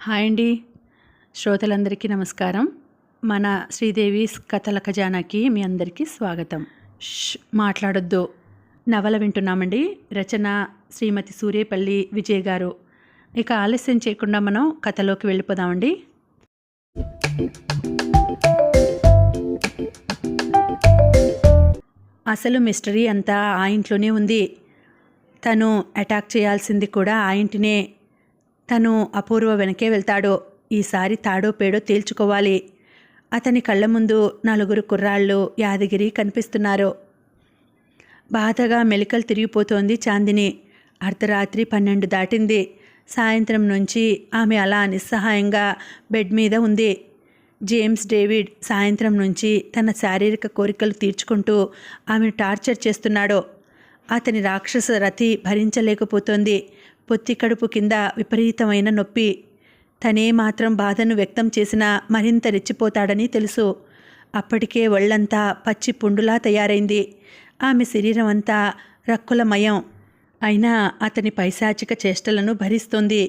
Hi అండి. శ్రోతలందరికీ నమస్కారం. మన శ్రీదేవి కథల ఖజానాకి మీ అందరికీ స్వాగతం. మాట్లాడొద్దు నవల వింటున్నామండి. రచన శ్రీమతి సూర్యేపల్లి విజయ్ గారు. ఇక ఆలస్యం చేయకుండా మనం కథలోకి వెళ్ళిపోదామండి. అసలు మిస్టరీ అంతా ఆ ఇంట్లోనే ఉంది. తను అటాక్ చేయాల్సింది కూడా ఆ ఇంటినే. తను అపూర్వ వెనకే వెళ్తాడో, ఈసారి తాడో పేడో తేల్చుకోవాలి. అతని కళ్ళ ముందు నలుగురు కుర్రాళ్ళు యాదగిరి కనిపిస్తున్నారు. బాధగా మెలికలు తిరిగిపోతోంది చాందిని. అర్ధరాత్రి 12 దాటింది. సాయంత్రం నుంచి ఆమె అలా నిస్సహాయంగా బెడ్ మీద ఉంది. జేమ్స్ డేవిడ్ సాయంత్రం నుంచి తన శారీరక కోరికలు తీర్చుకుంటూ ఆమెను టార్చర్ చేస్తున్నాడు. అతని రాక్షస రతి భరించలేకపోతోంది. పొత్తి కడుపు కింద విపరీతమైన నొప్పి. తనే మాత్రం బాధను వ్యక్తం చేసినా మరింత రెచ్చిపోతాడని తెలుసు. అప్పటికే ఒళ్ళంతా పచ్చి పుండులా తయారైంది. ఆమె శరీరం అంతా రక్కులమయం. అయినా అతని పైశాచిక చేష్టలను భరిస్తోంది.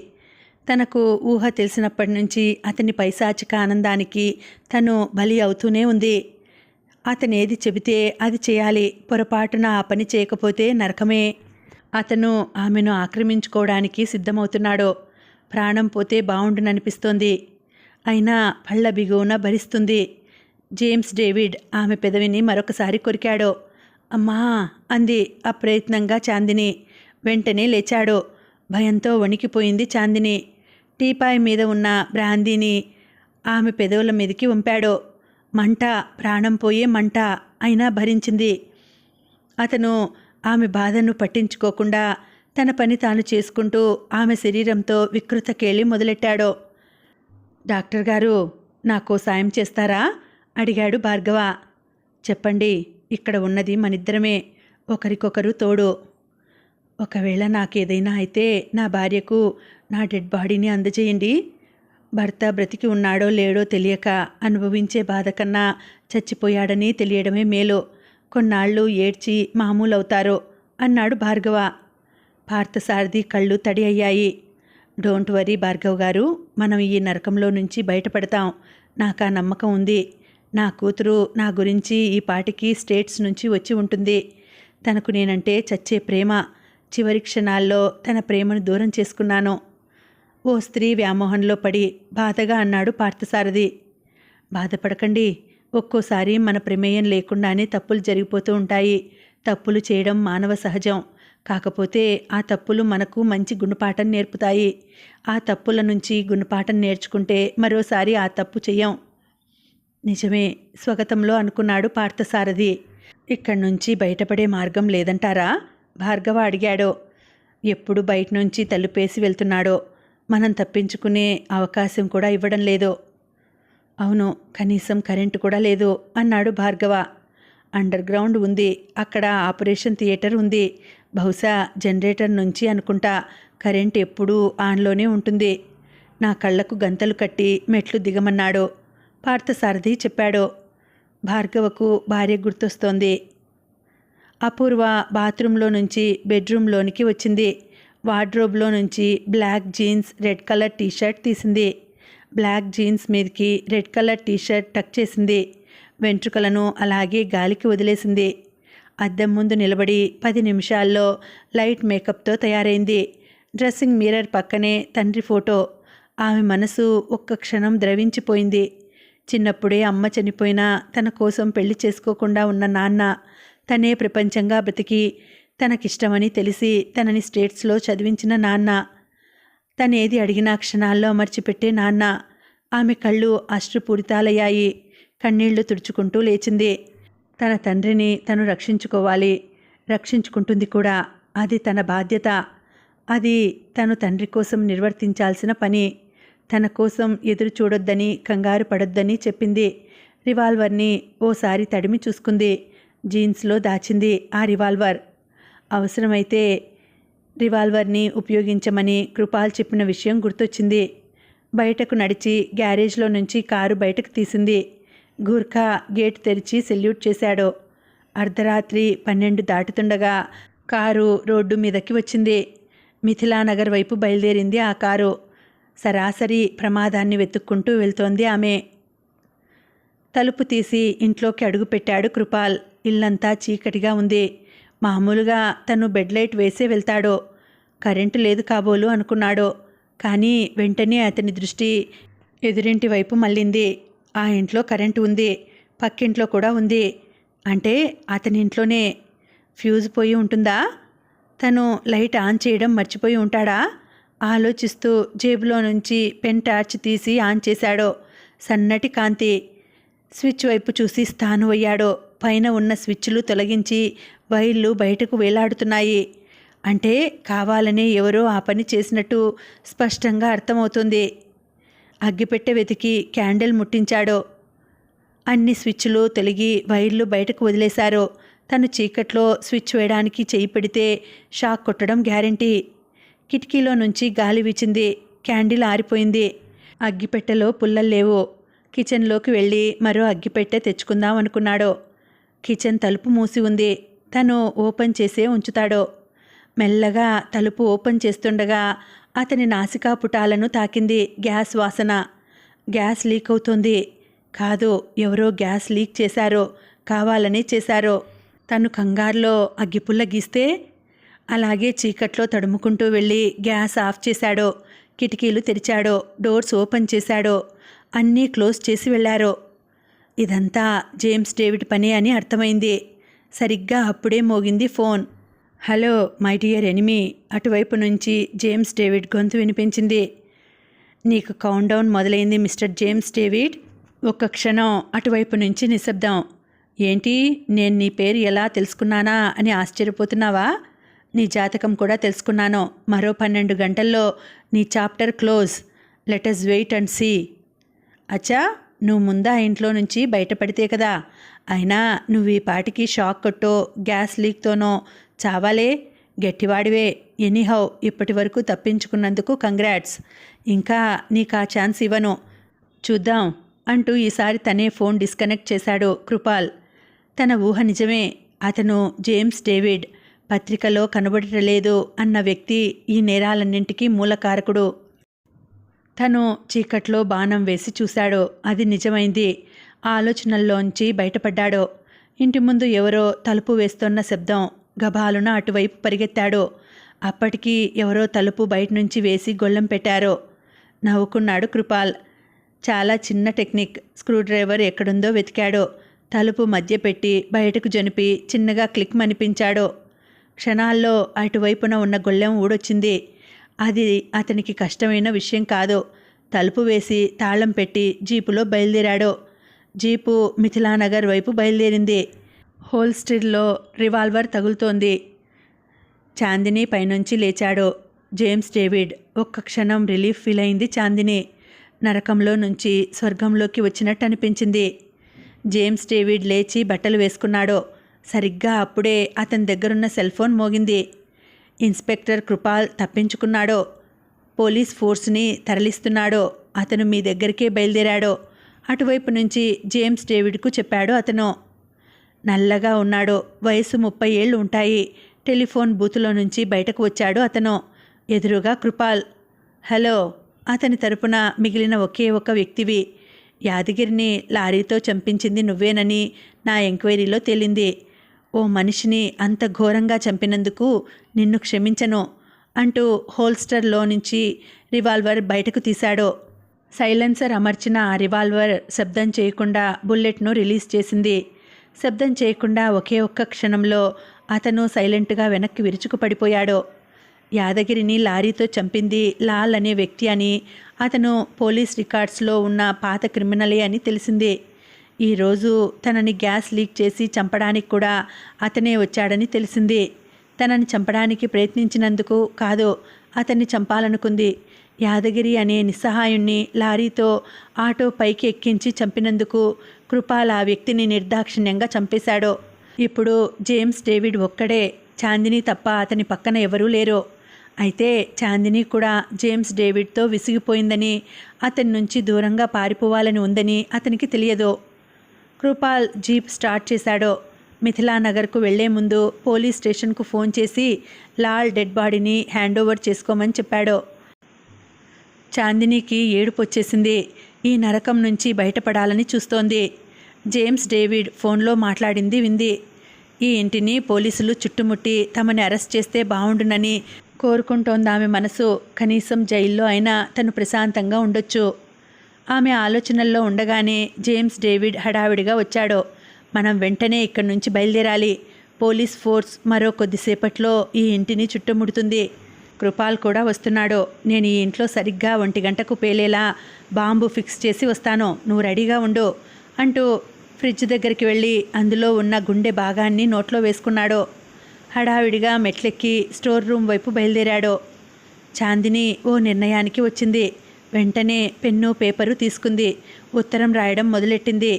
తనకు ఊహ తెలిసినప్పటి నుంచి అతని పైశాచిక ఆనందానికి తను బలి అవుతూనే ఉంది. అతనేది చెబితే అది చేయాలి. పొరపాటున ఆ పని చేయకపోతే నరకమే. అతను ఆమెను ఆక్రమించుకోవడానికి సిద్ధమవుతున్నాడు. ప్రాణం పోతే బావుండుననిపిస్తోంది. అయినా పళ్ళ బిగువున భరిస్తుంది. జేమ్స్ డేవిడ్ ఆమె పెదవిని మరొకసారి కొరికాడు. అమ్మా అంది అప్రయత్నంగా చాందిని. వెంటనే లేచాడు. భయంతో వణికిపోయింది చాందిని. టీపాయ్ మీద ఉన్న బ్రాందీని ఆమె పెదవుల మీదకి వంపాడు. మంట, ప్రాణం పోయే మంట. అయినా భరించింది. అతను ఆమె బాధను పట్టించుకోకుండా తన పని తాను చేసుకుంటూ ఆమె శరీరంతో వికృత కేళి మొదలెట్టాడు. డాక్టర్ గారు, నాకో సాయం చేస్తారా? అడిగాడు భార్గవ. చెప్పండి. ఇక్కడ ఉన్నది మనిద్దరమే, ఒకరికొకరు తోడు. ఒకవేళ నాకేదైనా అయితే నా భార్యకు నా డెడ్ బాడీని అందజేయండి. భర్త బ్రతికి ఉన్నాడో లేడో తెలియక అనుభవించే బాధ కన్నా చచ్చిపోయాడని తెలియడమే మేలు. కొన్నాళ్ళు ఏడ్చి మామూలవుతారు అన్నాడు భార్గవ. పార్థసారథి కళ్ళు తడి అయ్యాయి. డోంట్ వరీ భార్గవ్ గారు, మనం ఈ నరకంలో నుంచి బయటపడతాం. నాకు ఆ నమ్మకం ఉంది. నా కూతురు నా గురించి ఈ పాటికి స్టేట్స్ నుంచి వచ్చి ఉంటుంది. తనకు నేనంటే చచ్చే ప్రేమ. చివరి క్షణాల్లో తన ప్రేమను దూరం చేసుకున్నాను. ఓ స్త్రీ వ్యామోహంలో పడి బాధగా అన్నాడు పార్థసారథి. బాధపడకండి. ఒక్కోసారి మన ప్రమేయం లేకుండానే తప్పులు జరిగిపోతూ ఉంటాయి. తప్పులు చేయడం మానవ సహజం. కాకపోతే ఆ తప్పులు మనకు మంచి గుణపాఠం నేర్పుతాయి. ఆ తప్పుల నుంచి గుణపాఠం నేర్చుకుంటే మరోసారి ఆ తప్పు చెయ్యం. నిజమే, స్వగతంలో అనుకున్నాడు పార్థసారథి. ఇక్కడి నుంచి బయటపడే మార్గం లేదంటారా? భార్గవ అడిగాడు. ఎప్పుడు బయట నుంచి తలుపేసి వెళ్తున్నాడో, మనం తప్పించుకునే అవకాశం కూడా ఇవ్వడం లేదు. అవును, కనీసం కరెంటు కూడా లేదు అన్నాడు భార్గవ. అండర్ గ్రౌండ్ ఉంది. అక్కడ ఆపరేషన్ థియేటర్ ఉంది. బహుశా జనరేటర్ నుంచి అనుకుంటా. కరెంట్ ఎప్పుడూ ఆన్లోనే ఉంటుంది. నా కళ్ళకు గంతలు కట్టి మెట్లు దిగమన్నాడు పార్థసారథి చెప్పాడు. భార్గవకు భార్య గుర్తొస్తోంది. అపూర్వ బాత్రూంలో నుంచి బెడ్రూమ్లోనికి వచ్చింది. వార్డ్రోబ్లో నుంచి black jeans, red colour t-shirt తీసింది. బ్లాక్ జీన్స్ మీదకి రెడ్ కలర్ టీషర్ట్ టక్ చేసింది. వెంట్రుకలను అలాగే గాలికి వదిలేసింది. అద్దం ముందు నిలబడి 10 నిమిషాల్లో లైట్ మేకప్తో తయారైంది. డ్రెస్సింగ్ మిర్రర్ పక్కనే తండ్రి ఫోటో. ఆమె మనసు ఒక్క క్షణం ద్రవించిపోయింది. చిన్నప్పుడే అమ్మ చనిపోయినా తన కోసం పెళ్లి చేసుకోకుండా ఉన్న నాన్న, తనే ప్రపంచంగా బ్రతికి తనకిష్టమని తెలిసి తనని స్టేట్స్లో చదివించిన నాన్న, తనేది అడిగినా క్షణాల్లో అమర్చిపెట్టే నాన్న. ఆమె కళ్ళు అశ్రుపూరితాలయ్యాయి. కన్నీళ్లు తుడుచుకుంటూ లేచింది. తన తండ్రిని తను రక్షించుకోవాలి. రక్షించుకుంటుంది కూడా. అది తన బాధ్యత. అది తను తండ్రి కోసం నిర్వర్తించాల్సిన పని. తన కోసం ఎదురు చూడొద్దని, కంగారు పడొద్దని చెప్పింది. రివాల్వర్ని ఓసారి తడిమి చూసుకుంది. జీన్స్లో దాచింది ఆ రివాల్వర్. అవసరమైతే రివాల్వర్ని ఉపయోగించమని కృపాల్ చెప్పిన విషయం గుర్తొచ్చింది. బయటకు నడిచి గ్యారేజ్లో నుంచి కారు బయటకు తీసింది. గూర్ఖా గేట్ తెరిచి సెల్యూట్ చేశాడు. అర్ధరాత్రి 12 దాటుతుండగా కారు రోడ్డు మీదకి వచ్చింది. మిథిలానగర్ వైపు బయలుదేరింది ఆ కారు. సరాసరి ప్రమాదాన్ని వెతుక్కుంటూ వెళ్తోంది ఆమె. తలుపు తీసి ఇంట్లోకి అడుగుపెట్టాడు కృపాల్. ఇల్లంతా చీకటిగా ఉంది. మామూలుగా తను బెడ్ లైట్ వేసే వెళ్తాడు. కరెంటు లేదు కాబోలు అనుకున్నాడు. కానీ వెంటనే అతని దృష్టి ఎదురింటి వైపు మళ్ళింది. ఆ ఇంట్లో కరెంటు ఉంది, పక్కింట్లో కూడా ఉంది. అంటే అతని ఇంట్లోనే ఫ్యూజ్ పోయి ఉంటుందా? తను లైట్ ఆన్ చేయడం మర్చిపోయి ఉంటాడా? ఆలోచిస్తూ జేబులో నుంచి పెన్ టార్చ్ తీసి ఆన్ చేశాడు. సన్నటి కాంతి. స్విచ్ వైపు చూసి స్థాను అయ్యాడు. పైన ఉన్న స్విచ్లు తొలగించి వైర్లు బయటకు వేలాడుతున్నాయి. అంటే కావాలనే ఎవరో ఆ పని చేసినట్టు స్పష్టంగా అర్థమవుతుంది. అగ్గిపెట్టె వెతికి క్యాండిల్ ముట్టించాడు. అన్ని స్విచ్లు తొలగి వైర్లు బయటకు వదిలేశారు. తను చీకట్లో స్విచ్ వేయడానికి చేయి పెడితే షాక్ కొట్టడం గ్యారెంటీ. కిటికీలో నుంచి గాలి వీచింది. క్యాండిల్ ఆరిపోయింది. అగ్గిపెట్టెలో పుల్లలు లేవు. కిచెన్లోకి వెళ్ళి మరో అగ్గిపెట్టె తెచ్చుకుందాం అనుకున్నాడు. కిచెన్ తలుపు మూసి ఉంది. తను ఓపెన్ చేసే ఉంచుతాడు. మెల్లగా తలుపు ఓపెన్ చేస్తుండగా అతని నాసికాపుటాలను తాకింది గ్యాస్ వాసన. గ్యాస్ లీక్ అవుతోంది. కాదు, ఎవరో గ్యాస్ లీక్ చేశారో, కావాలనే చేశారో. తను కంగారులో అగ్గిపుల్ల గీస్తే అలాగే చీకట్లో తడుముకుంటూ వెళ్ళి గ్యాస్ ఆఫ్ చేశాడు. కిటికీలు తెరిచాడు. డోర్స్ ఓపెన్ చేశాడు. అన్నీ క్లోజ్ చేసి వెళ్ళారు. ఇదంతా జేమ్స్ డేవిడ్ పని అని అర్థమైంది. సరిగ్గా అప్పుడే మోగింది phone. Hello my dear enemy. అటువైపు నుంచి జేమ్స్ డేవిడ్ గొంతు వినిపించింది. నీకు కౌంట్ డౌన్ మొదలైంది మిస్టర్ జేమ్స్ డేవిడ్. ఒక్క క్షణం అటువైపు నుంచి నిశ్శబ్దం. ఏంటి, నేను నీ పేరు ఎలా తెలుసుకున్నానా అని ఆశ్చర్యపోతున్నావా? నీ జాతకం కూడా తెలుసుకున్నాను. మరో 12 గంటల్లో నీ chapter close. Let's wait and see. అచ్చా, నువ్వు ముందా ఇంట్లో నుంచి బయటపడితే కదా. అయినా నువ్వు ఈ పాటికి షాక్ కొట్టో గ్యాస్ లీక్తోనో చావాలే. గట్టివాడివే. ఎనీహౌ ఇప్పటి వరకు తప్పించుకున్నందుకు కంగ్రాట్స్. ఇంకా నీకు ఆ ఛాన్స్ ఇవ్వను. చూద్దాం అంటూ ఈసారి తనే ఫోన్ డిస్కనెక్ట్ చేశాడు కృపాల్. తన ఊహ నిజమే. అతను జేమ్స్ డేవిడ్, పత్రికలో కనబడటలేదు అన్న వ్యక్తి ఈ నేరాలన్నింటికీ మూలకారకుడు. తను చీకట్లో బాణం వేసి చూశాడు. అది నిజమైంది. ఆలోచనల్లోంచి బయటపడ్డాడు. ఇంటి ముందు ఎవరో తలుపు వేస్తోన్న శబ్దం. గబాలున అటువైపు పరిగెత్తాడు. అప్పటికి ఎవరో తలుపు బయట నుంచి వేసి గొళ్ళెం పెట్టారు. నవ్వుకున్నాడు కృపాల్. చాలా చిన్న టెక్నిక్. స్క్రూడ్రైవర్ ఎక్కడుందో వెతికాడు. తలుపు మధ్య పెట్టి బయటకు జనిపి చిన్నగా క్లిక్ మనిపించాడు. క్షణాల్లో అటువైపున ఉన్న గొళ్ళెం ఊడొచ్చింది. అది అతనికి కష్టమైన విషయం కాదు. తలుపు వేసి తాళం పెట్టి జీపులో బయలుదేరాడు. జీపు మిథిలానగర్ వైపు బయలుదేరింది. హోల్స్టిర్లో రివాల్వర్ తగులుతోంది. చాందిని పైనుంచి లేచాడు జేమ్స్ డేవిడ్. ఒక్క క్షణం రిలీఫ్ ఫీల్ అయింది చాందిని. నరకంలో నుంచి స్వర్గంలోకి వచ్చినట్టు అనిపించింది. జేమ్స్ డేవిడ్ లేచి బట్టలు వేసుకున్నాడు. సరిగ్గా అప్పుడే అతని దగ్గరున్న సెల్ ఫోన్ మోగింది. ఇన్స్పెక్టర్ కృపాల్ తప్పించుకున్నాడు. పోలీస్ ఫోర్స్ని తరలిస్తున్నాడు. అతను మీ దగ్గరికే బయలుదేరాడు. అటువైపు నుంచి జేమ్స్ డేవిడ్కు చెప్పాడు అతను. నల్లగా ఉన్నాడు. వయసు 30 ఏళ్ళు ఉంటాయి. టెలిఫోన్ బూతులో నుంచి బయటకు వచ్చాడు అతను. ఎదురుగా కృపాల్. హలో. అతని తరపున మిగిలిన ఒకే ఒక వ్యక్తివి. యాదగిరిని లారీతో చంపించింది నువ్వేనని నా ఎంక్వైరీలో తేలింది. ఓ మనిషిని అంత ఘోరంగా చంపినందుకు నిన్ను క్షమించను అంటూ హోల్స్టర్లో నుంచి రివాల్వర్ బయటకు తీశాడు. సైలెన్సర్ అమర్చిన ఆ రివాల్వర్ శబ్దం చేయకుండా బుల్లెట్ను రిలీజ్ చేసింది. శబ్దం చేయకుండా ఒకే ఒక్క క్షణంలో అతను సైలెంట్గా వెనక్కి విరుచుకు పడిపోయాడు. యాదగిరిని లారీతో చంపింది లాల్ అనే వ్యక్తి అని, అతను పోలీస్ రికార్డ్స్లో ఉన్న పాత క్రిమినలే అని తెలిసింది. ఈరోజు తనని గ్యాస్ లీక్ చేసి చంపడానికి కూడా అతనే వచ్చాడని తెలిసింది. తనని చంపడానికి ప్రయత్నించినందుకు కాదు, అతన్ని చంపాలనుకుంది. యాదగిరి అనే నిస్సహాయుణ్ణి లారీతో ఆటో పైకి ఎక్కించి చంపినందుకు కృపాల్ ఆ వ్యక్తిని నిర్దాక్షిణ్యంగా చంపేశాడు. ఇప్పుడు జేమ్స్ డేవిడ్ ఒక్కడే. చాందిని తప్ప అతని పక్కన ఎవరూ లేరు. అయితే చాందిని కూడా జేమ్స్ డేవిడ్తో విసిగిపోయిందని, అతని నుంచి దూరంగా పారిపోవాలని ఉందని అతనికి తెలియదు. కృపాల్ జీప్ స్టార్ట్ చేశాడు. మిథిలానగర్కు వెళ్లే ముందు పోలీస్ స్టేషన్కు ఫోన్ చేసి లాల్ డెడ్ బాడీని హ్యాండ్ ఓవర్ చేసుకోమని చెప్పాడు. చాందినికి ఏడుపొచ్చేసింది. ఈ నరకం నుంచి బయటపడాలని చూస్తోంది. జేమ్స్ డేవిడ్ ఫోన్లో మాట్లాడింది వింది. ఈ ఇంటిని పోలీసులు చుట్టుముట్టి తమని అరెస్ట్ చేస్తే బావుండునని కోరుకుంటోందామె మనసు. కనీసం జైల్లో అయినా తను ప్రశాంతంగా ఉండొచ్చు. ఆమె ఆలోచనల్లో ఉండగానే జేమ్స్ డేవిడ్ హడావిడిగా వచ్చాడు. మనం వెంటనే ఇక్కడి నుంచి బయలుదేరాలి. పోలీస్ ఫోర్స్ మరో కొద్దిసేపట్లో ఈ ఇంటిని చుట్టుముడుతుంది. కృపాల్ కూడా వస్తున్నాడు. నేను ఈ ఇంట్లో సరిగ్గా 1 గంటకు పేలేలా బాంబు ఫిక్స్ చేసి వస్తాను. నువ్వు రెడీగా ఉండు అంటూ ఫ్రిడ్జ్ దగ్గరికి వెళ్ళి అందులో ఉన్న గుండె భాగాన్ని నోట్లో వేసుకున్నాడు. హడావిడిగా మెట్లెక్కి స్టోర్ రూమ్ వైపు బయలుదేరాడు. చాందిని ఓ నిర్ణయానికి వచ్చింది. వెంటనే పెన్ను పేపరు తీసుకుంది. ఉత్తరం రాయడం మొదలెట్టింది.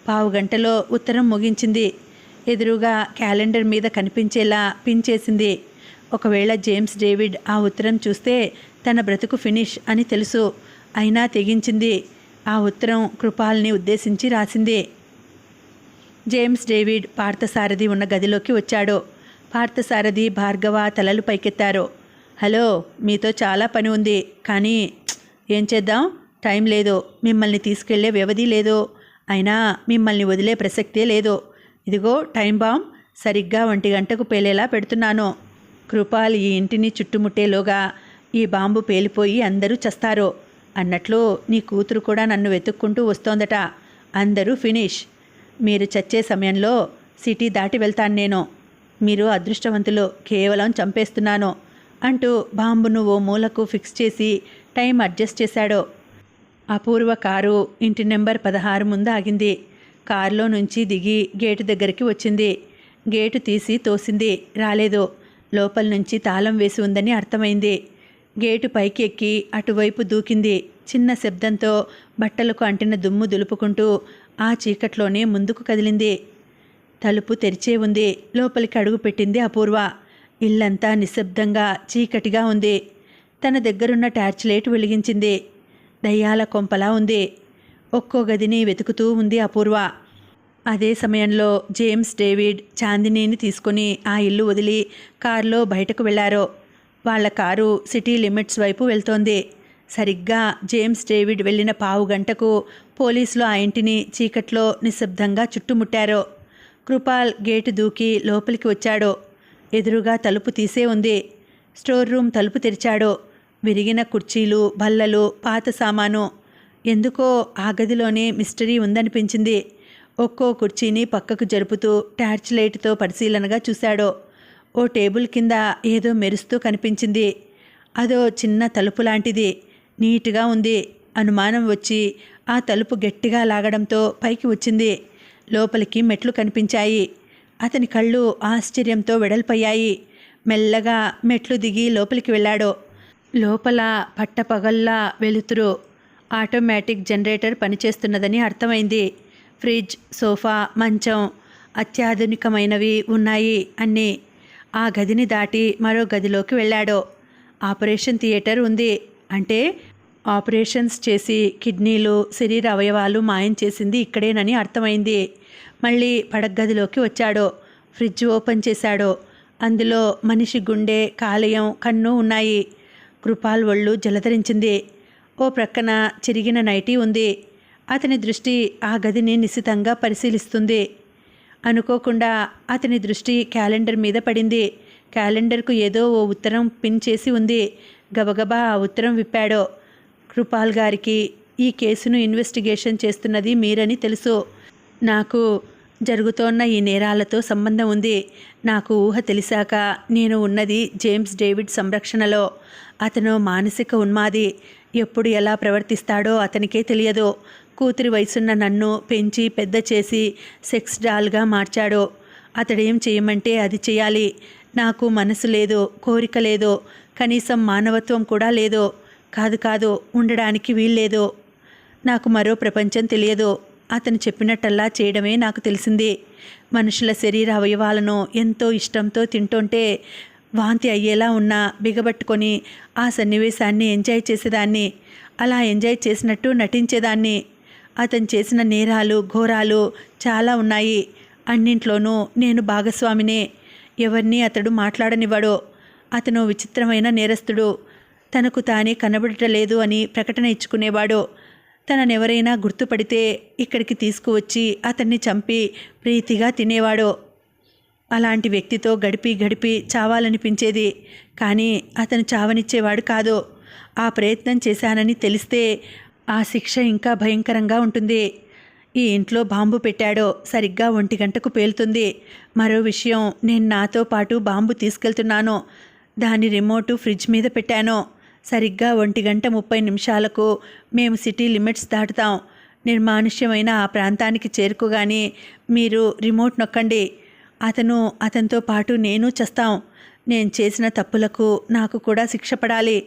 15 గంటలో ఉత్తరం ముగించింది. ఎదురుగా క్యాలెండర్ మీద కనిపించేలా పిన్ చేసింది. ఒకవేళ జేమ్స్ డేవిడ్ ఆ ఉత్తరం చూస్తే తన బ్రతుకు ఫినిష్ అని తెలుసు. అయినా తెగించింది. ఆ ఉత్తరం కృపాల్ని ఉద్దేశించి రాసింది. జేమ్స్ డేవిడ్ పార్థసారథి ఉన్న గదిలోకి వచ్చాడు. పార్థసారథి, భార్గవ తలలు పైకెత్తారు. హలో, మీతో చాలా పని ఉంది. కానీ ఏం చేద్దాం, టైం లేదు. మిమ్మల్ని తీసుకెళ్లే వ్యవధి లేదు. అయినా మిమ్మల్ని వదిలే ప్రసక్తే లేదు. ఇదిగో టైం బాంబ్ సరిగ్గా 1 గంటకు పేలేలా పెడుతున్నాను. కృపాల్ ఈ ఇంటిని చుట్టుముట్టేలోగా ఈ బాంబు పేలిపోయి అందరూ చస్తారు. అన్నట్లు నీ కూతురు కూడా నన్ను వెతుక్కుంటూ వస్తోందట. అందరూ ఫినిష్. మీరు చచ్చే సమయంలో సిటీ దాటి వెళ్తాను నేను. మీరు అదృష్టవంతులు. కేవలం చంపేస్తున్నాను అంటూ బాంబును ఓ మూలకు ఫిక్స్ చేసి టైం అడ్జస్ట్ చేశాడు. అపూర్వ కారు ఇంటి నెంబర్ 16 ముందు ఆగింది. కారులో నుంచి దిగి గేటు దగ్గరికి వచ్చింది. గేటు తీసి తోసింది. రాలేదు. లోపల నుంచి తాళం వేసి ఉందని అర్థమైంది. గేటు పైకి ఎక్కి అటువైపు దూకింది. చిన్న శబ్దంతో బట్టలకు అంటిన దుమ్ము దులుపుకుంటూ ఆ చీకట్లోనే ముందుకు కదిలింది. తలుపు తెరిచే ఉంది. లోపలికి అడుగుపెట్టింది అపూర్వ. ఇల్లంతా నిశ్శబ్దంగా చీకటిగా ఉంది. తన దగ్గరున్న టార్చ్ లైట్ వెలిగించింది. దయ్యాల కొంపలా ఉంది. ఒక్కో గదిని వెతుకుతూ ఉంది అపూర్వ. అదే సమయంలో జేమ్స్ డేవిడ్ చాందినీని తీసుకుని ఆ ఇల్లు వదిలి కారులో బయటకు వెళ్లారు. వాళ్ళ కారు సిటీ లిమిట్స్ వైపు వెళ్తోంది. సరిగ్గా జేమ్స్ డేవిడ్ వెళ్ళిన 15 గంటకు పోలీసులు ఆ ఇంటిని చీకట్లో నిశ్శబ్దంగా చుట్టుముట్టారు. కృపాల్ గేటు దూకి లోపలికి వచ్చాడు. ఎదురుగా తలుపు తీసే ఉంది. స్టోర్ రూమ్ తలుపు తెరిచాడు. విరిగిన కుర్చీలు, బల్లలు, పాత సామాను. ఎందుకో ఆ గదిలోనే మిస్టరీ ఉందనిపించింది. ఒక్కో కుర్చీని పక్కకు జరుపుతూ టార్చ్ లైట్తో పరిశీలనగా చూశాడు. ఓ టేబుల్ కింద ఏదో మెరుస్తూ కనిపించింది. అదో చిన్న తలుపు లాంటిది. నీట్గా ఉంది. అనుమానం వచ్చి ఆ తలుపు గట్టిగా లాగడంతో పైకి వచ్చింది. లోపలికి మెట్లు కనిపించాయి. అతని కళ్ళు ఆశ్చర్యంతో వెడల్పయ్యాయి. మెల్లగా మెట్లు దిగి లోపలికి వెళ్ళాడు. లోపల పట్టపగల్లా వెలుతురు. ఆటోమేటిక్ జనరేటర్ పనిచేస్తున్నదని అర్థమైంది. ఫ్రిడ్జ్, సోఫా, మంచం అత్యాధునికమైనవి ఉన్నాయి అన్నీ. ఆ గదిని దాటి మరో గదిలోకి వెళ్ళాడు. ఆపరేషన్ థియేటర్ ఉంది. అంటే ఆపరేషన్స్ చేసి కిడ్నీలు, శరీర అవయవాలు మాయం చేసింది ఇక్కడేనని అర్థమైంది. మళ్ళీ పడగదిలోకి వచ్చాడు. ఫ్రిడ్జ్ ఓపెన్ చేశాడు. అందులో మనిషి గుండె, కాలేయం, కన్ను ఉన్నాయి. కృపాల్ ఒళ్ళు జలధరించింది. ఓ ప్రక్కన చిరిగిన నైటీ ఉంది. అతని దృష్టి ఆ గదిని నిశితంగా పరిశీలిస్తుంది. అనుకోకుండా అతని దృష్టి క్యాలెండర్ మీద పడింది. క్యాలెండర్కు ఏదో ఓ ఉత్తరం పిన్ చేసి ఉంది. గబగబా ఆ ఉత్తరం విప్పాడు. కృపాల్ గారికి ఈ కేసును ఇన్వెస్టిగేషన్ చేస్తున్నది మీరని తెలుసు. నాకు జరుగుతోన్న ఈ నేరాలతో సంబంధం ఉంది. నాకు ఊహ తెలిసాక నేను ఉన్నది జేమ్స్ డేవిడ్ సంరక్షణలో. అతను మానసిక ఉన్మాది. ఎప్పుడు ఎలా ప్రవర్తిస్తాడో అతనికే తెలియదు. కూతురి వయసున్న నన్ను పెంచి పెద్ద చేసి సెక్స్ డాల్గా మార్చాడు. అతడేం చేయమంటే అది చేయాలి. నాకు మనసు లేదు, కోరిక లేదు, కనీసం మానవత్వం కూడా లేదు. కాదు ఉండడానికి వీల్లేదు. నాకు మరో ప్రపంచం తెలియదు. అతను చెప్పినట్టల్లా చేయడమే నాకు తెలిసింది. మనుషుల శరీర అవయవాలను ఎంతో ఇష్టంతో తింటుంటే వాంతి అయ్యేలా ఉన్నా బిగబట్టుకొని ఆ సన్నివేశాన్ని ఎంజాయ్ చేసేదాన్ని. అలా ఎంజాయ్ చేసినట్టు నటించేదాన్ని. అతను చేసిన నేరాలు, ఘోరాలు చాలా ఉన్నాయి. అన్నింట్లోనూ నేను భాగస్వామినే. ఎవరినీ అతడు మాట్లాడనివ్వడు. అతను విచిత్రమైన నేరస్తుడు. తనకు తానే కనబడటలేదు అని ప్రకటన ఇచ్చుకునేవాడు. తననెవరైనా గుర్తుపడితే ఇక్కడికి తీసుకువచ్చి అతన్ని చంపి ప్రీతిగా తినేవాడు. అలాంటి వ్యక్తితో గడిపి గడిపి చావాలనిపించేది. కానీ అతను చావనిచ్చేవాడు కాదు. ఆ ప్రయత్నం చేశానని తెలిస్తే ఆ శిక్ష ఇంకా భయంకరంగా ఉంటుంది. ఈ ఇంట్లో బాంబు పెట్టాడో సరిగ్గా 1 గంటకు పేలుతుంది. మరో విషయం, నేను నాతో పాటు బాంబు తీసుకెళ్తున్నాను. దాని రిమోటు ఫ్రిడ్జ్ మీద పెట్టాను. సరిగ్గా 1:30 మేము సిటీ లిమిట్స్ దాటుతాం. నిర్మానుష్యమైన ఆ ప్రాంతానికి చేరుకోగానే మీరు రిమోట్ నొక్కండి. అతనితో పాటు నేను చస్తాం. నేను చేసిన తప్పులకు నాకు కూడా శిక్ష పడాలి.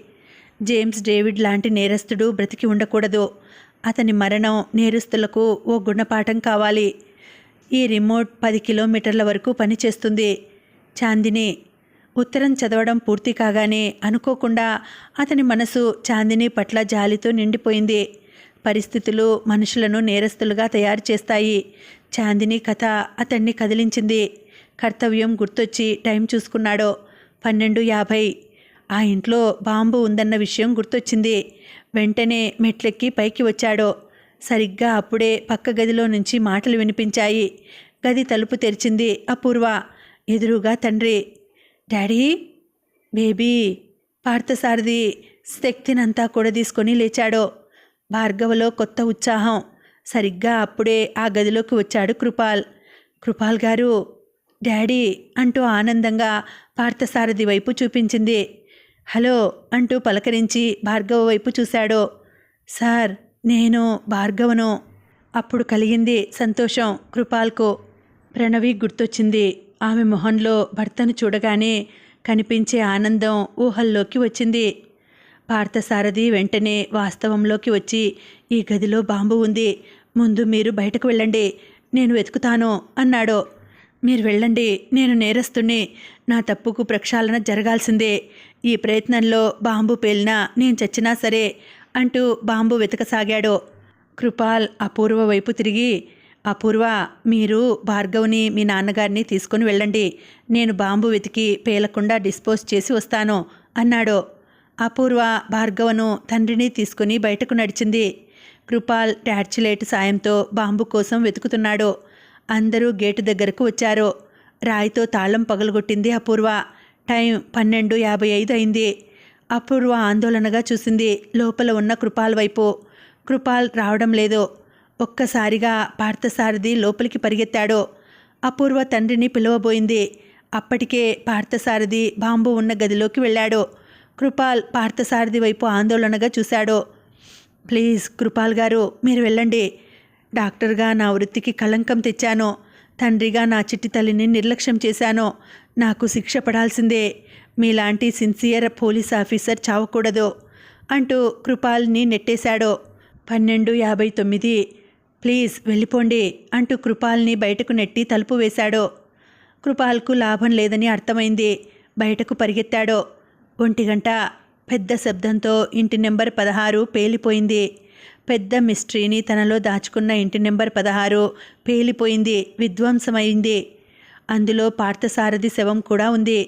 జేమ్స్ డేవిడ్ లాంటి నేరస్తుడు బ్రతికి ఉండకూడదు. అతని మరణం నేరస్తులకు ఓ గుణపాఠం కావాలి. ఈ రిమోట్ 10 కిలోమీటర్ల వరకు పనిచేస్తుంది. చాందిని. ఉత్తరం చదవడం పూర్తి కాగానే అనుకోకుండా అతని మనసు చాందిని పట్ల జాలితో నిండిపోయింది. పరిస్థితులు మనుషులను నేరస్తులుగా తయారు చేస్తాయి. చాందిని కథ అతన్ని కదిలించింది. కర్తవ్యం గుర్తొచ్చి టైం చూసుకున్నాడు. 12:50. ఆ ఇంట్లో బాంబు ఉందన్న విషయం గుర్తొచ్చింది. వెంటనే మెట్లెక్కి పైకి వచ్చాడు. సరిగ్గా అప్పుడే పక్క గదిలో నుంచి మాటలు వినిపించాయి. గది తలుపు తెరిచింది అపూర్వ. ఎదురుగా తండ్రి. Daddy, baby. పార్థసారథి శక్తినంతా కూడా తీసుకొని లేచాడు. భార్గవలో కొత్త ఉత్సాహం. సరిగ్గా అప్పుడే ఆ గదిలోకి వచ్చాడు కృపాల్. కృపాల్ గారు, డాడీ అంటూ ఆనందంగా పార్థసారథి వైపు చూపించింది. హలో అంటూ పలకరించి భార్గవ వైపు చూశాడు. సార్, నేను భార్గవను. అప్పుడు కలిగింది సంతోషం కృపాల్కు. ప్రణవి గుర్తొచ్చింది. ఆమె మొహంలో భర్తను చూడగానే కనిపించే ఆనందం ఊహల్లోకి వచ్చింది. పార్థసారథి వెంటనే వాస్తవంలోకి వచ్చి, ఈ గదిలో బాంబు ఉంది. ముందు మీరు బయటకు వెళ్ళండి, నేను వెతుకుతాను అన్నాడు. మీరు వెళ్ళండి, నేను నేరస్తుణ్ణి. నా తప్పుకు ప్రక్షాళన జరగాల్సిందే. ఈ ప్రయత్నంలో బాంబు పేలినా నేను చచ్చినా సరే అంటూ బాంబు వెతకసాగాడు. కృపాల్ అపూర్వ వైపు తిరిగి, అపూర్వ, మీరు భార్గవ్ని మీ నాన్నగారిని తీసుకొని వెళ్ళండి. నేను బాంబు వెతికి పేలకుండా డిస్పోజ్ చేసి వస్తాను అన్నాడు. అపూర్వ భార్గవను తండ్రిని తీసుకుని బయటకు నడిచింది. కృపాల్ టార్చ్ లైట్ సాయంతో బాంబు కోసం వెతుకుతున్నాడు. అందరూ గేటు దగ్గరకు వచ్చారు. రాయితో తాళం పగలగొట్టింది అపూర్వ. టైం 12:55 అయింది. అపూర్వ ఆందోళనగా చూసింది లోపల ఉన్న కృపాల్ వైపు. కృపాల్ రావడం లేదు. ఒక్కసారిగా పార్థసారథి లోపలికి పరిగెత్తాడు. అపూర్వ తండ్రిని పిలవబోయింది. అప్పటికే పార్థసారథి బాంబు ఉన్న గదిలోకి వెళ్ళాడు. కృపాల్ పార్థసారథి వైపు ఆందోళనగా చూశాడు. ప్లీజ్ కృపాల్ గారు, మీరు వెళ్ళండి. డాక్టర్గా నా వృత్తికి కళంకం తెచ్చాను. తండ్రిగా నా చిట్టి తల్లిని నిర్లక్ష్యం చేశాను. నాకు శిక్ష పడాల్సిందే. మీలాంటి సిన్సియర్ పోలీస్ ఆఫీసర్ చావకూడదు అంటూ కృపాల్ని నెట్టేశాడు. 12:59. ప్లీజ్ వెళ్ళిపోండి అంటూ కృపాల్ని బయటకు నెట్టి తలుపు వేశాడు. కృపాల్కు లాభం లేదని అర్థమైంది. బయటకు పరిగెత్తాడు. 1 గంట. పెద్ద శబ్దంతో ఇంటి నెంబర్ 16 పేలిపోయింది. పెద్ద మిస్టరీని తనలో దాచుకున్న ఇంటి నెంబర్ 16 పేలిపోయింది, విధ్వంసమైంది. అందులో పార్థసారథి శవం కూడా ఉంది.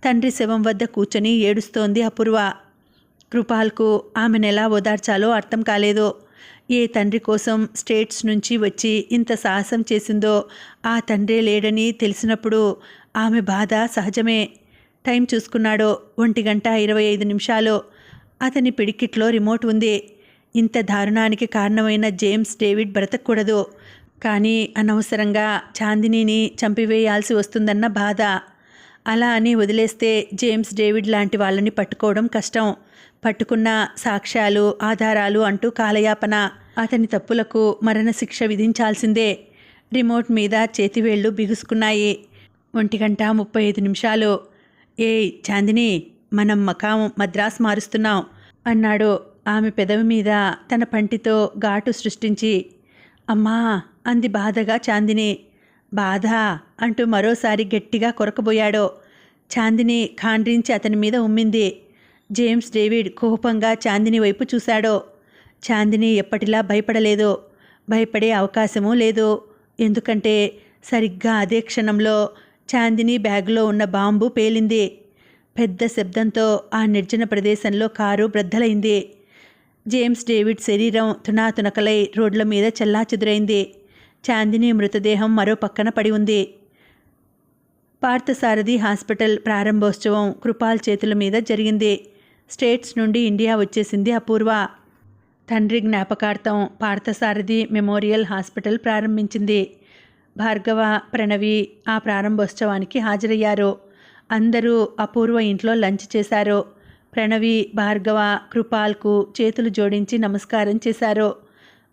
తండ్రి శవం వద్ద కూర్చొని ఏడుస్తోంది అపూర్వ. కృపాల్కు ఆమెనెలా ఓదార్చాలో అర్థం కాలేదు. ఏ తండ్రి కోసం స్టేట్స్ నుంచి వచ్చి ఇంత సాహసం చేసిందో ఆ తండ్రే లేడని తెలిసినప్పుడు ఆమె బాధ సహజమే. టైం చూసుకున్నాడు. 1:25. అతని పిడికిట్లో రిమోట్ ఉంది. ఇంత దారుణానికి కారణమైన జేమ్స్ డేవిడ్ బ్రతకూడదు. కానీ అనవసరంగా చాందినీని చంపివేయాల్సి వస్తుందన్న బాధ. అలా అని వదిలేస్తే జేమ్స్ డేవిడ్ లాంటి వాళ్ళని పట్టుకోవడం కష్టం. పట్టుకున్న సాక్ష్యాలు, ఆధారాలు అంటూ కాలయాపన. అతని తప్పులకు మరణశిక్ష విధించాల్సిందే. రిమోట్ మీద చేతివేళ్లు బిగుసుకున్నాయి. 1:35. ఏయ్ చాందిని, మనం మకాం మద్రాస్ మారుస్తున్నాం అన్నాడు ఆమె పెదవి మీద తన పంటితో ఘాటు సృష్టించి. అమ్మా అంది బాధగా చాందిని. బాధ అంటూ మరోసారి గట్టిగా కొరకబోయాడు. చాందిని ఖాండ్రించి అతని మీద ఉమ్మింది. జేమ్స్ డేవిడ్ కోపంగా చాందిని వైపు చూశాడు. చాందిని ఎప్పటిలా భయపడలేదు. భయపడే అవకాశమూ లేదు. ఎందుకంటే సరిగ్గా అదే క్షణంలో చాందిని బ్యాగులో ఉన్న బాంబు పేలింది. పెద్ద శబ్దంతో ఆ నిర్జన ప్రదేశంలో కారు బ్రద్దలైంది. జేమ్స్ డేవిడ్ శరీరం తునాతునకలై రోడ్ల మీద చెల్లాచెదురైంది. చాందిని మృతదేహం మరో పక్కన పడి ఉంది. పార్థసారథి హాస్పిటల్ ప్రారంభోత్సవం కృపాల్ చేతుల మీద జరిగింది. స్టేట్స్ నుండి ఇండియా వచ్చేసింది అపూర్వ. తండ్రి జ్ఞాపకార్థం పార్థసారథి మెమోరియల్ హాస్పిటల్ ప్రారంభించింది. భార్గవ, ప్రణవి ఆ ప్రారంభోత్సవానికి హాజరయ్యారు. అందరూ అపూర్వ ఇంట్లో లంచ్ చేశారు. ప్రణవి, భార్గవ కృపాల్కు చేతులు జోడించి నమస్కారం చేశారు.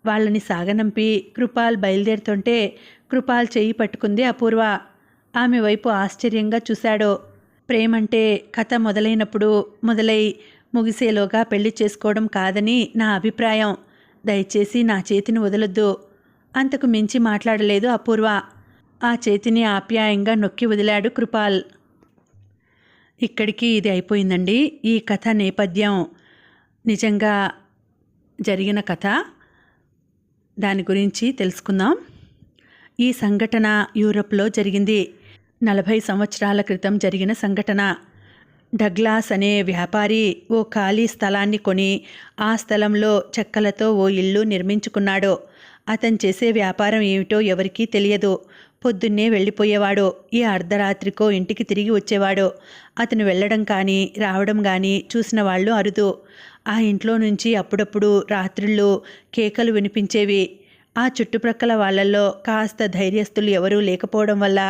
వాళ్ళని సాగనంపి కృపాల్ బయలుదేరుతుంటే కృపాల్ చెయ్యి పట్టుకుంది అపూర్వ. ఆమె వైపు ఆశ్చర్యంగా చూశాడు. ప్రేమంటే కథ మొదలైనప్పుడు మొదలై ముగిసేలోగా పెళ్లి చేసుకోవడం కాదని నా అభిప్రాయం. దయచేసి నా చేతిని వదలొద్దు. అంతకు మించి మాట్లాడలేదు అపూర్వ. ఆ చేతిని ఆప్యాయంగా నొక్కి వదిలాడు కృపాల్. ఇక్కడికి ఇది అయిపోయిందండి. ఈ కథ నేపథ్యం నిజంగా జరిగిన కథ. దాని గురించి తెలుసుకుందాం. ఈ సంఘటన యూరప్లో జరిగింది. 40 సంవత్సరాల క్రితం జరిగిన సంఘటన. డగ్లాస్ అనే వ్యాపారి ఓ ఖాళీ స్థలాన్ని కొని ఆ స్థలంలో చెక్కలతో ఓ ఇల్లు నిర్మించుకున్నాడు. అతను చేసే వ్యాపారం ఏమిటో ఎవరికీ తెలియదు. పొద్దున్నే వెళ్ళిపోయేవాడు. ఈ అర్ధరాత్రికో ఇంటికి తిరిగి వచ్చేవాడు. అతను వెళ్ళడం కానీ రావడం కానీ చూసిన వాళ్ళు అరుదు. ఆ ఇంట్లో నుంచి అప్పుడప్పుడు రాత్రిళ్ళు కేకలు వినిపించేవి. ఆ చుట్టుప్రక్కల వాళ్ళల్లో కాస్త ధైర్యస్తులు ఎవరూ లేకపోవడం వల్ల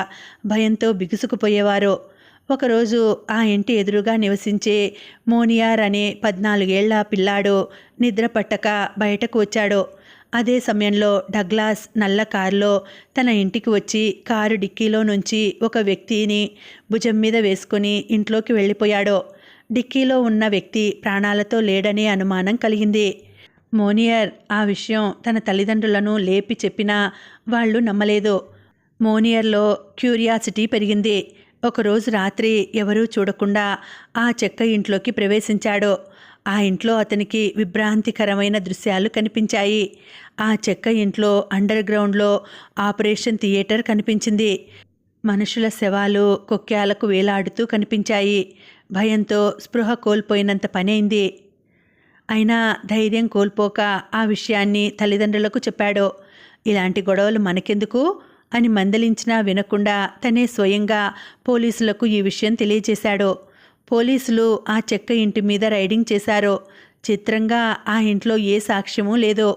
భయంతో బిగుసుకుపోయేవారు. ఒకరోజు ఆ ఇంటి ఎదురుగా నివసించే మోనియార్ అనే 14 ఏళ్ల పిల్లాడు నిద్ర పట్టక బయటకు వచ్చాడు. అదే సమయంలో డగ్లాస్ నల్ల కారులో తన ఇంటికి వచ్చి కారు డిక్కీలో నుంచి ఒక వ్యక్తిని భుజం మీద వేసుకుని ఇంట్లోకి వెళ్ళిపోయాడు. డిక్కీలో ఉన్న వ్యక్తి ప్రాణాలతో లేడనే అనుమానం కలిగింది. మోనియర్ ఆ విషయం తన తల్లిదండ్రులను లేపి చెప్పినా వాళ్ళు నమ్మలేదు. మోనియర్లో క్యూరియాసిటీ పెరిగింది. ఒకరోజు రాత్రి ఎవరూ చూడకుండా ఆ చెక్క ఇంట్లోకి ప్రవేశించాడు. ఆ ఇంట్లో అతనికి విభ్రాంతికరమైన దృశ్యాలు కనిపించాయి. ఆ చెక్క ఇంట్లో అండర్ గ్రౌండ్లో ఆపరేషన్ థియేటర్ కనిపించింది. మనుషుల శవాలు కొక్క్యాలకు వేలాడుతూ కనిపించాయి. భయంతో స్పృహ కోల్పోయినంత పనైంది. అయినా ధైర్యం కోల్పోక ఆ విషయాన్ని తల్లిదండ్రులకు చెప్పాడు. ఇలాంటి గొడవలు మనకెందుకు అని మందలించినా వినకుండా తనే స్వయంగా పోలీసులకు ఈ విషయం తెలియజేశాడు. పోలీసులు ఆ చెక్క ఇంటి మీద రైడింగ్ చేశారు. చిత్రంగా ఆ ఇంట్లో ఏ సాక్ష్యమూ లేదు.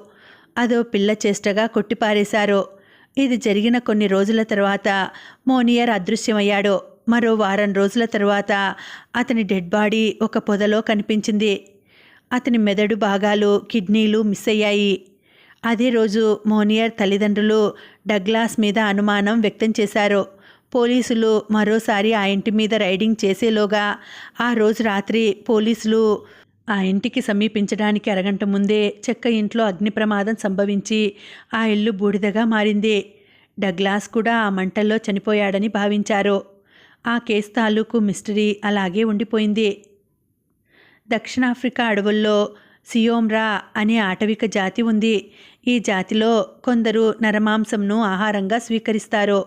అదో పిల్ల చేష్టగా కొట్టిపారేశారు. ఇది జరిగిన కొన్ని రోజుల తర్వాత మోనియర్ అదృశ్యమయ్యాడు. మరో వారం రోజుల తర్వాత అతని డెడ్ బాడీ ఒక పొదలో కనిపించింది. అతని మెదడు భాగాలు, కిడ్నీలు మిస్ అయ్యాయి. అదే రోజు మోనియర్ తల్లిదండ్రులు డగ్లాస్ మీద అనుమానం వ్యక్తం చేశారు. పోలీసులు మరోసారి ఆ ఇంటి మీద రైడింగ్ చేసేలోగా ఆ రోజు రాత్రి పోలీసులు ఆ ఇంటికి సమీపించడానికి అరగంట ముందే చెక్క ఇంట్లో అగ్ని ప్రమాదం సంభవించి ఆ ఇల్లు బూడిదగా మారింది. డగ్లాస్ కూడా ఆ మంటల్లో చనిపోయాడని భావించారు. ఆ కేసు తాలూకు మిస్టరీ అలాగే ఉండిపోయింది. దక్షిణాఫ్రికా అడవుల్లో సియోమ్రా అనే ఆటవిక జాతి ఉంది. ఈ జాతిలో కొందరు నరమాంసంను ఆహారంగా స్వీకరిస్తారు.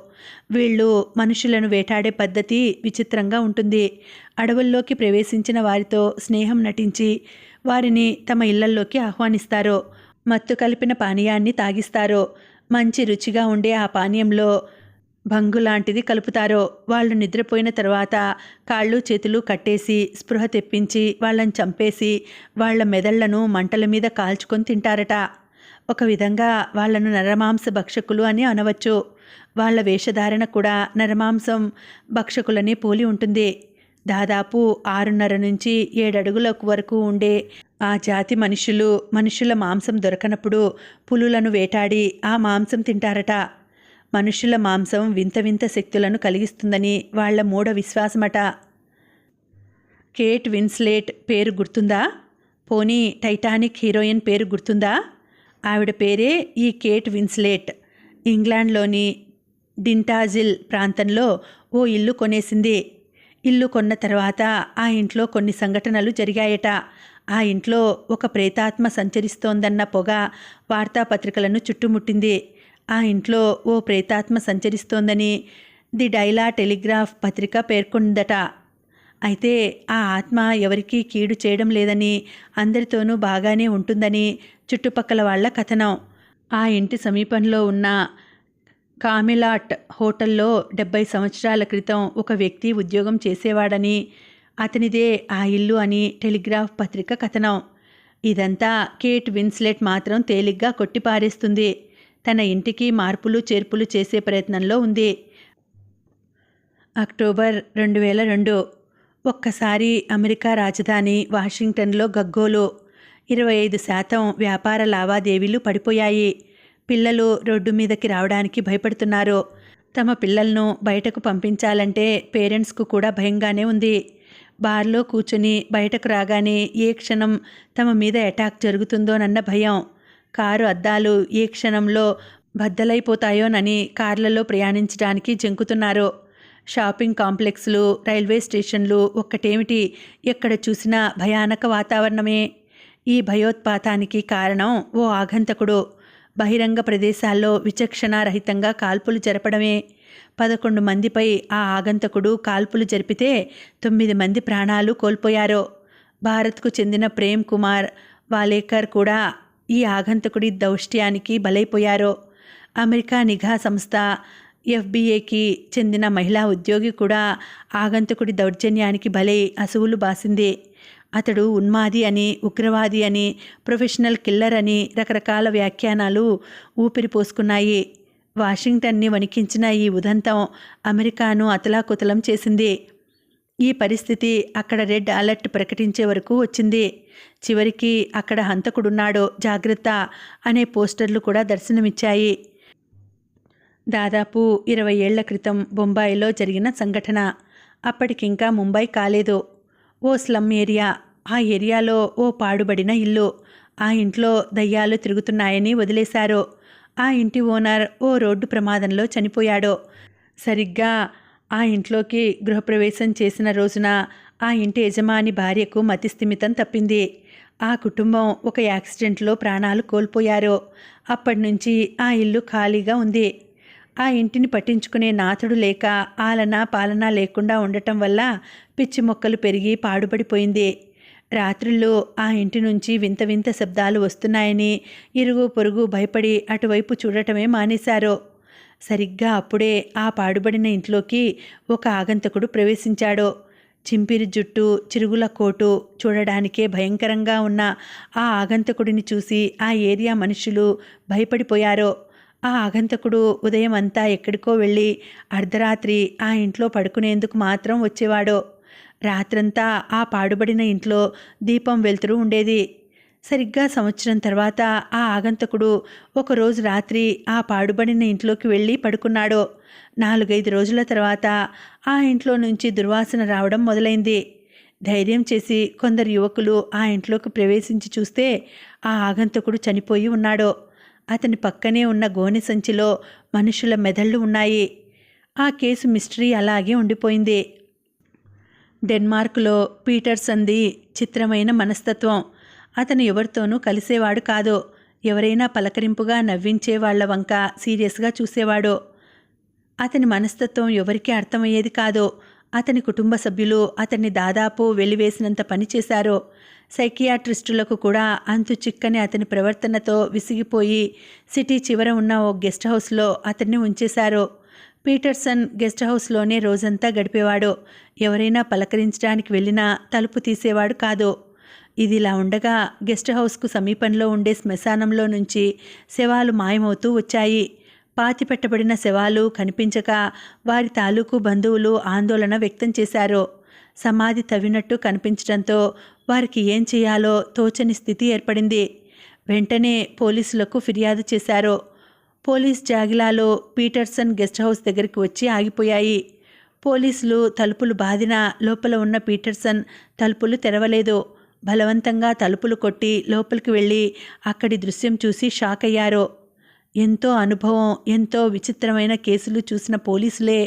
వీళ్ళు మనుషులను వేటాడే పద్ధతి విచిత్రంగా ఉంటుంది. అడవుల్లోకి ప్రవేశించిన వారితో స్నేహం నటించి వారిని తమ ఇళ్లల్లోకి ఆహ్వానిస్తారు. మత్తు కలిపిన పానీయాన్ని తాగిస్తారు. మంచి రుచిగా ఉండే ఆ పానీయంలో భంగు లాంటిది కలుపుతారు. వాళ్ళు నిద్రపోయిన తర్వాత కాళ్ళు చేతులు కట్టేసి స్పృహ తెప్పించి వాళ్ళని చంపేసి వాళ్ళ మెదళ్లను మంటల మీద కాల్చుకొని తింటారట. ఒక విధంగా వాళ్ళను నరమాంస భక్షకులు అని అనవచ్చు. వాళ్ళ వేషధారణ కూడా నరమాంసం భక్షకులని పోలి ఉంటుంది. దాదాపు 6.5 నుంచి 7 అడుగుల వరకు ఉండే ఆ జాతి మనుషుల మాంసం దొరకనప్పుడు పులులను వేటాడి ఆ మాంసం తింటారట. మనుషుల మాంసం వింత వింత శక్తులను కలిగిస్తుందని వాళ్ళ మూఢ విశ్వాసమట. కేట్ విన్స్లెట్ పేరు గుర్తుందా? పోనీ టైటానిక్ హీరోయిన్ పేరు గుర్తుందా? ఆవిడ పేరే ఈ కేట్ విన్స్లెట్. ఇంగ్లాండ్లోని డింటాజిల్ ప్రాంతంలో ఓ ఇల్లు కొనేసింది. ఇల్లు కొన్న తర్వాత ఆ ఇంట్లో కొన్ని సంఘటనలు జరిగాయట. ఆ ఇంట్లో ఒక ప్రేతాత్మ సంచరిస్తోందన్న పొగ వార్తాపత్రికలను చుట్టుముట్టింది. ఆ ఇంట్లో ఓ ప్రేతాత్మ సంచరిస్తోందని ది డైలా టెలిగ్రాఫ్ పత్రిక పేర్కొందట. అయితే ఆ ఆత్మ ఎవరికీ కీడు చేయడం లేదని, అందరితోనూ బాగానే ఉంటుందని చుట్టుపక్కల వాళ్ళ కథనం. ఆ ఇంటి సమీపంలో ఉన్న కామెలాట్ హోటల్లో 70 సంవత్సరాల క్రితం ఒక వ్యక్తి ఉద్యోగం చేసేవాడని, అతనిదే ఆ ఇల్లు అని టెలిగ్రాఫ్ పత్రిక కథనం. ఇదంతా కేట్ విన్స్లెట్ మాత్రం తేలిగ్గా కొట్టిపారేస్తుంది. తన ఇంటికి మార్పులు చేర్పులు చేసే ప్రయత్నంలో ఉంది. అక్టోబర్ 2002. ఒక్కసారి అమెరికా రాజధాని వాషింగ్టన్లో గగ్గోలు. 25% వ్యాపార లావాదేవీలు పడిపోయాయి. పిల్లలు రోడ్డు మీదకి రావడానికి భయపడుతున్నారు. తమ పిల్లలను బయటకు పంపించాలంటే పేరెంట్స్కు కూడా భయంగానే ఉంది. బార్లో కూర్చుని బయటకు రాగానే ఏ క్షణం తమ మీద అటాక్ జరుగుతుందోనన్న భయం. కారు అద్దాలు ఏ క్షణంలో బద్దలైపోతాయోనని కార్లలో ప్రయాణించడానికి జంకుతున్నారు. షాపింగ్ కాంప్లెక్స్లు, రైల్వే స్టేషన్లు ఒక్కటేమిటి, ఎక్కడ చూసినా భయానక వాతావరణమే. ఈ భయోత్పాతానికి కారణం ఓ ఆగంతకుడు. బహిరంగ ప్రదేశాల్లో విచక్షణారహితంగా కాల్పులు జరపడమే. 11 మందిపై ఆ ఆగంతకుడు కాల్పులు జరిపితే 9 మంది ప్రాణాలు కోల్పోయారు. భారత్కు చెందిన ప్రేమ్ కుమార్ వాలేకర్ కూడా ఈ ఆగంతకుడి దౌష్ట్యానికి బలైపోయారు. అమెరికా నిఘా సంస్థ FBAకి చెందిన మహిళా ఉద్యోగి కూడా ఆగంతకుడి దౌర్జన్యానికి బలై అసువులు బాసింది. అతడు ఉన్మాది అని, ఉగ్రవాది అని, ప్రొఫెషనల్ కిల్లర్ అని రకరకాల వ్యాఖ్యానాలు ఊపిరి పోసుకున్నాయి. వాషింగ్టన్ని వణికించిన ఈ ఉదంతం అమెరికాను అతలాకుతలం చేసింది. ఈ పరిస్థితి అక్కడ రెడ్ అలర్ట్ ప్రకటించే వరకు వచ్చింది. చివరికి అక్కడ హంతకుడున్నాడు, జాగ్రత్త అనే పోస్టర్లు కూడా దర్శనమిచ్చాయి. దాదాపు 20 ఏళ్ల క్రితం బొంబాయిలో జరిగిన సంఘటన. అప్పటికింకా ముంబై కాలేదు. ఓ స్లమ్ ఏరియా. ఆ ఏరియాలో ఓ పాడుబడిన ఇల్లు. ఆ ఇంట్లో దయ్యాలు తిరుగుతున్నాయని వదిలేశారు. ఆ ఇంటి ఓనర్ ఓ రోడ్డు ప్రమాదంలో చనిపోయాడు. సరిగ్గా ఆ ఇంట్లోకి గృహప్రవేశం చేసిన రోజున ఆ ఇంటి యజమాని భార్యకు మతిస్థిమితం తప్పింది. ఆ కుటుంబం ఒక యాక్సిడెంట్లో ప్రాణాలు కోల్పోయారు. అప్పటినుంచి ఆ ఇల్లు ఖాళీగా ఉంది. ఆ ఇంటిని పట్టించుకునే నాథుడు లేక, ఆలనా పాలనా లేకుండా ఉండటం వల్ల పిచ్చి మొక్కలు పెరిగి పాడుపడిపోయింది. రాత్రుల్లో ఆ ఇంటి నుంచి వింత వింత శబ్దాలు వస్తున్నాయని ఇరుగు పొరుగు భయపడి అటువైపు చూడటమే మానేశారు. సరిగ్గా అప్పుడే ఆ పాడుబడిన ఇంట్లోకి ఒక ఆగంతకుడు ప్రవేశించాడు. చింపిరి జుట్టు, చిరుగుల కోటు, చూడడానికే భయంకరంగా ఉన్న ఆ ఆగంతకుడిని చూసి ఆ ఏరియా మనుషులు భయపడిపోయారు. ఆ ఆగంతకుడు ఉదయం అంతా ఎక్కడికో వెళ్ళి అర్ధరాత్రి ఆ ఇంట్లో పడుకునేందుకు మాత్రం వచ్చేవాడు. రాత్రంతా ఆ పాడుబడిన ఇంట్లో దీపం వెలుతురు ఉండేది. సరిగ్గా సంవత్సరం తర్వాత ఆ ఆగంతకుడు ఒకరోజు రాత్రి ఆ పాడుబడిన ఇంట్లోకి వెళ్ళి పడుకున్నాడు. 4-5 రోజుల తర్వాత ఆ ఇంట్లో నుంచి దుర్వాసన రావడం మొదలైంది. ధైర్యం చేసి కొందరు యువకులు ఆ ఇంట్లోకి ప్రవేశించి చూస్తే ఆ ఆగంతకుడు చనిపోయి ఉన్నాడు. అతని పక్కనే ఉన్న గోనె సంచిలో మనుషుల మెదళ్ళు ఉన్నాయి. ఆ కేసు మిస్టరీ అలాగే ఉండిపోయింది. డెన్మార్క్లో పీటర్సన్ది చిత్రమైన మనస్తత్వం. అతను ఎవరితోనూ కలిసేవాడు కాదు. ఎవరైనా పలకరింపుగా నవ్వించే వాళ్ల వంక సీరియస్గా చూసేవాడు. అతని మనస్తత్వం ఎవరికీ అర్థమయ్యేది కాదు. అతని కుటుంబ సభ్యులు అతన్ని దాదాపు వెలివేసినంత పని చేశారు. సైకియాట్రిస్టులకు కూడా అంతు చిక్కని అతని ప్రవర్తనతో విసిగిపోయి సిటీ చివర ఉన్న ఓ గెస్ట్ హౌస్లో అతన్ని ఉంచేశారు. పీటర్సన్ గెస్ట్ హౌస్లోనే రోజంతా గడిపేవాడు. ఎవరైనా పలకరించడానికి వెళ్ళినా తలుపు తీసేవాడు కాదు. ఇదిలా ఉండగా గెస్ట్ హౌస్కు సమీపంలో ఉండే శ్మశానంలో నుంచి శవాలు మాయమవుతూ వచ్చాయి. పాతిపెట్టబడిన శవాలు కనిపించక వారి తాలూకు బంధువులు ఆందోళన వ్యక్తం చేశారు. సమాధి తవ్వినట్టు కనిపించడంతో వారికి ఏం చేయాలో తోచని స్థితి ఏర్పడింది. వెంటనే పోలీసులకు ఫిర్యాదు చేశారు. పోలీస్ జాగిలాలో పీటర్సన్ గెస్ట్ హౌస్ దగ్గరికి వచ్చి ఆగిపోయాయి. పోలీసులు తలుపులు బాదినా లోపల ఉన్న పీటర్సన్ తలుపులు తెరవలేదు. బలవంతంగా తలుపులు కొట్టి లోపలికి వెళ్ళి అక్కడి దృశ్యం చూసి షాక్ అయ్యారు. ఎంతో అనుభవం, ఎంతో విచిత్రమైన కేసులు చూసిన పోలీసులే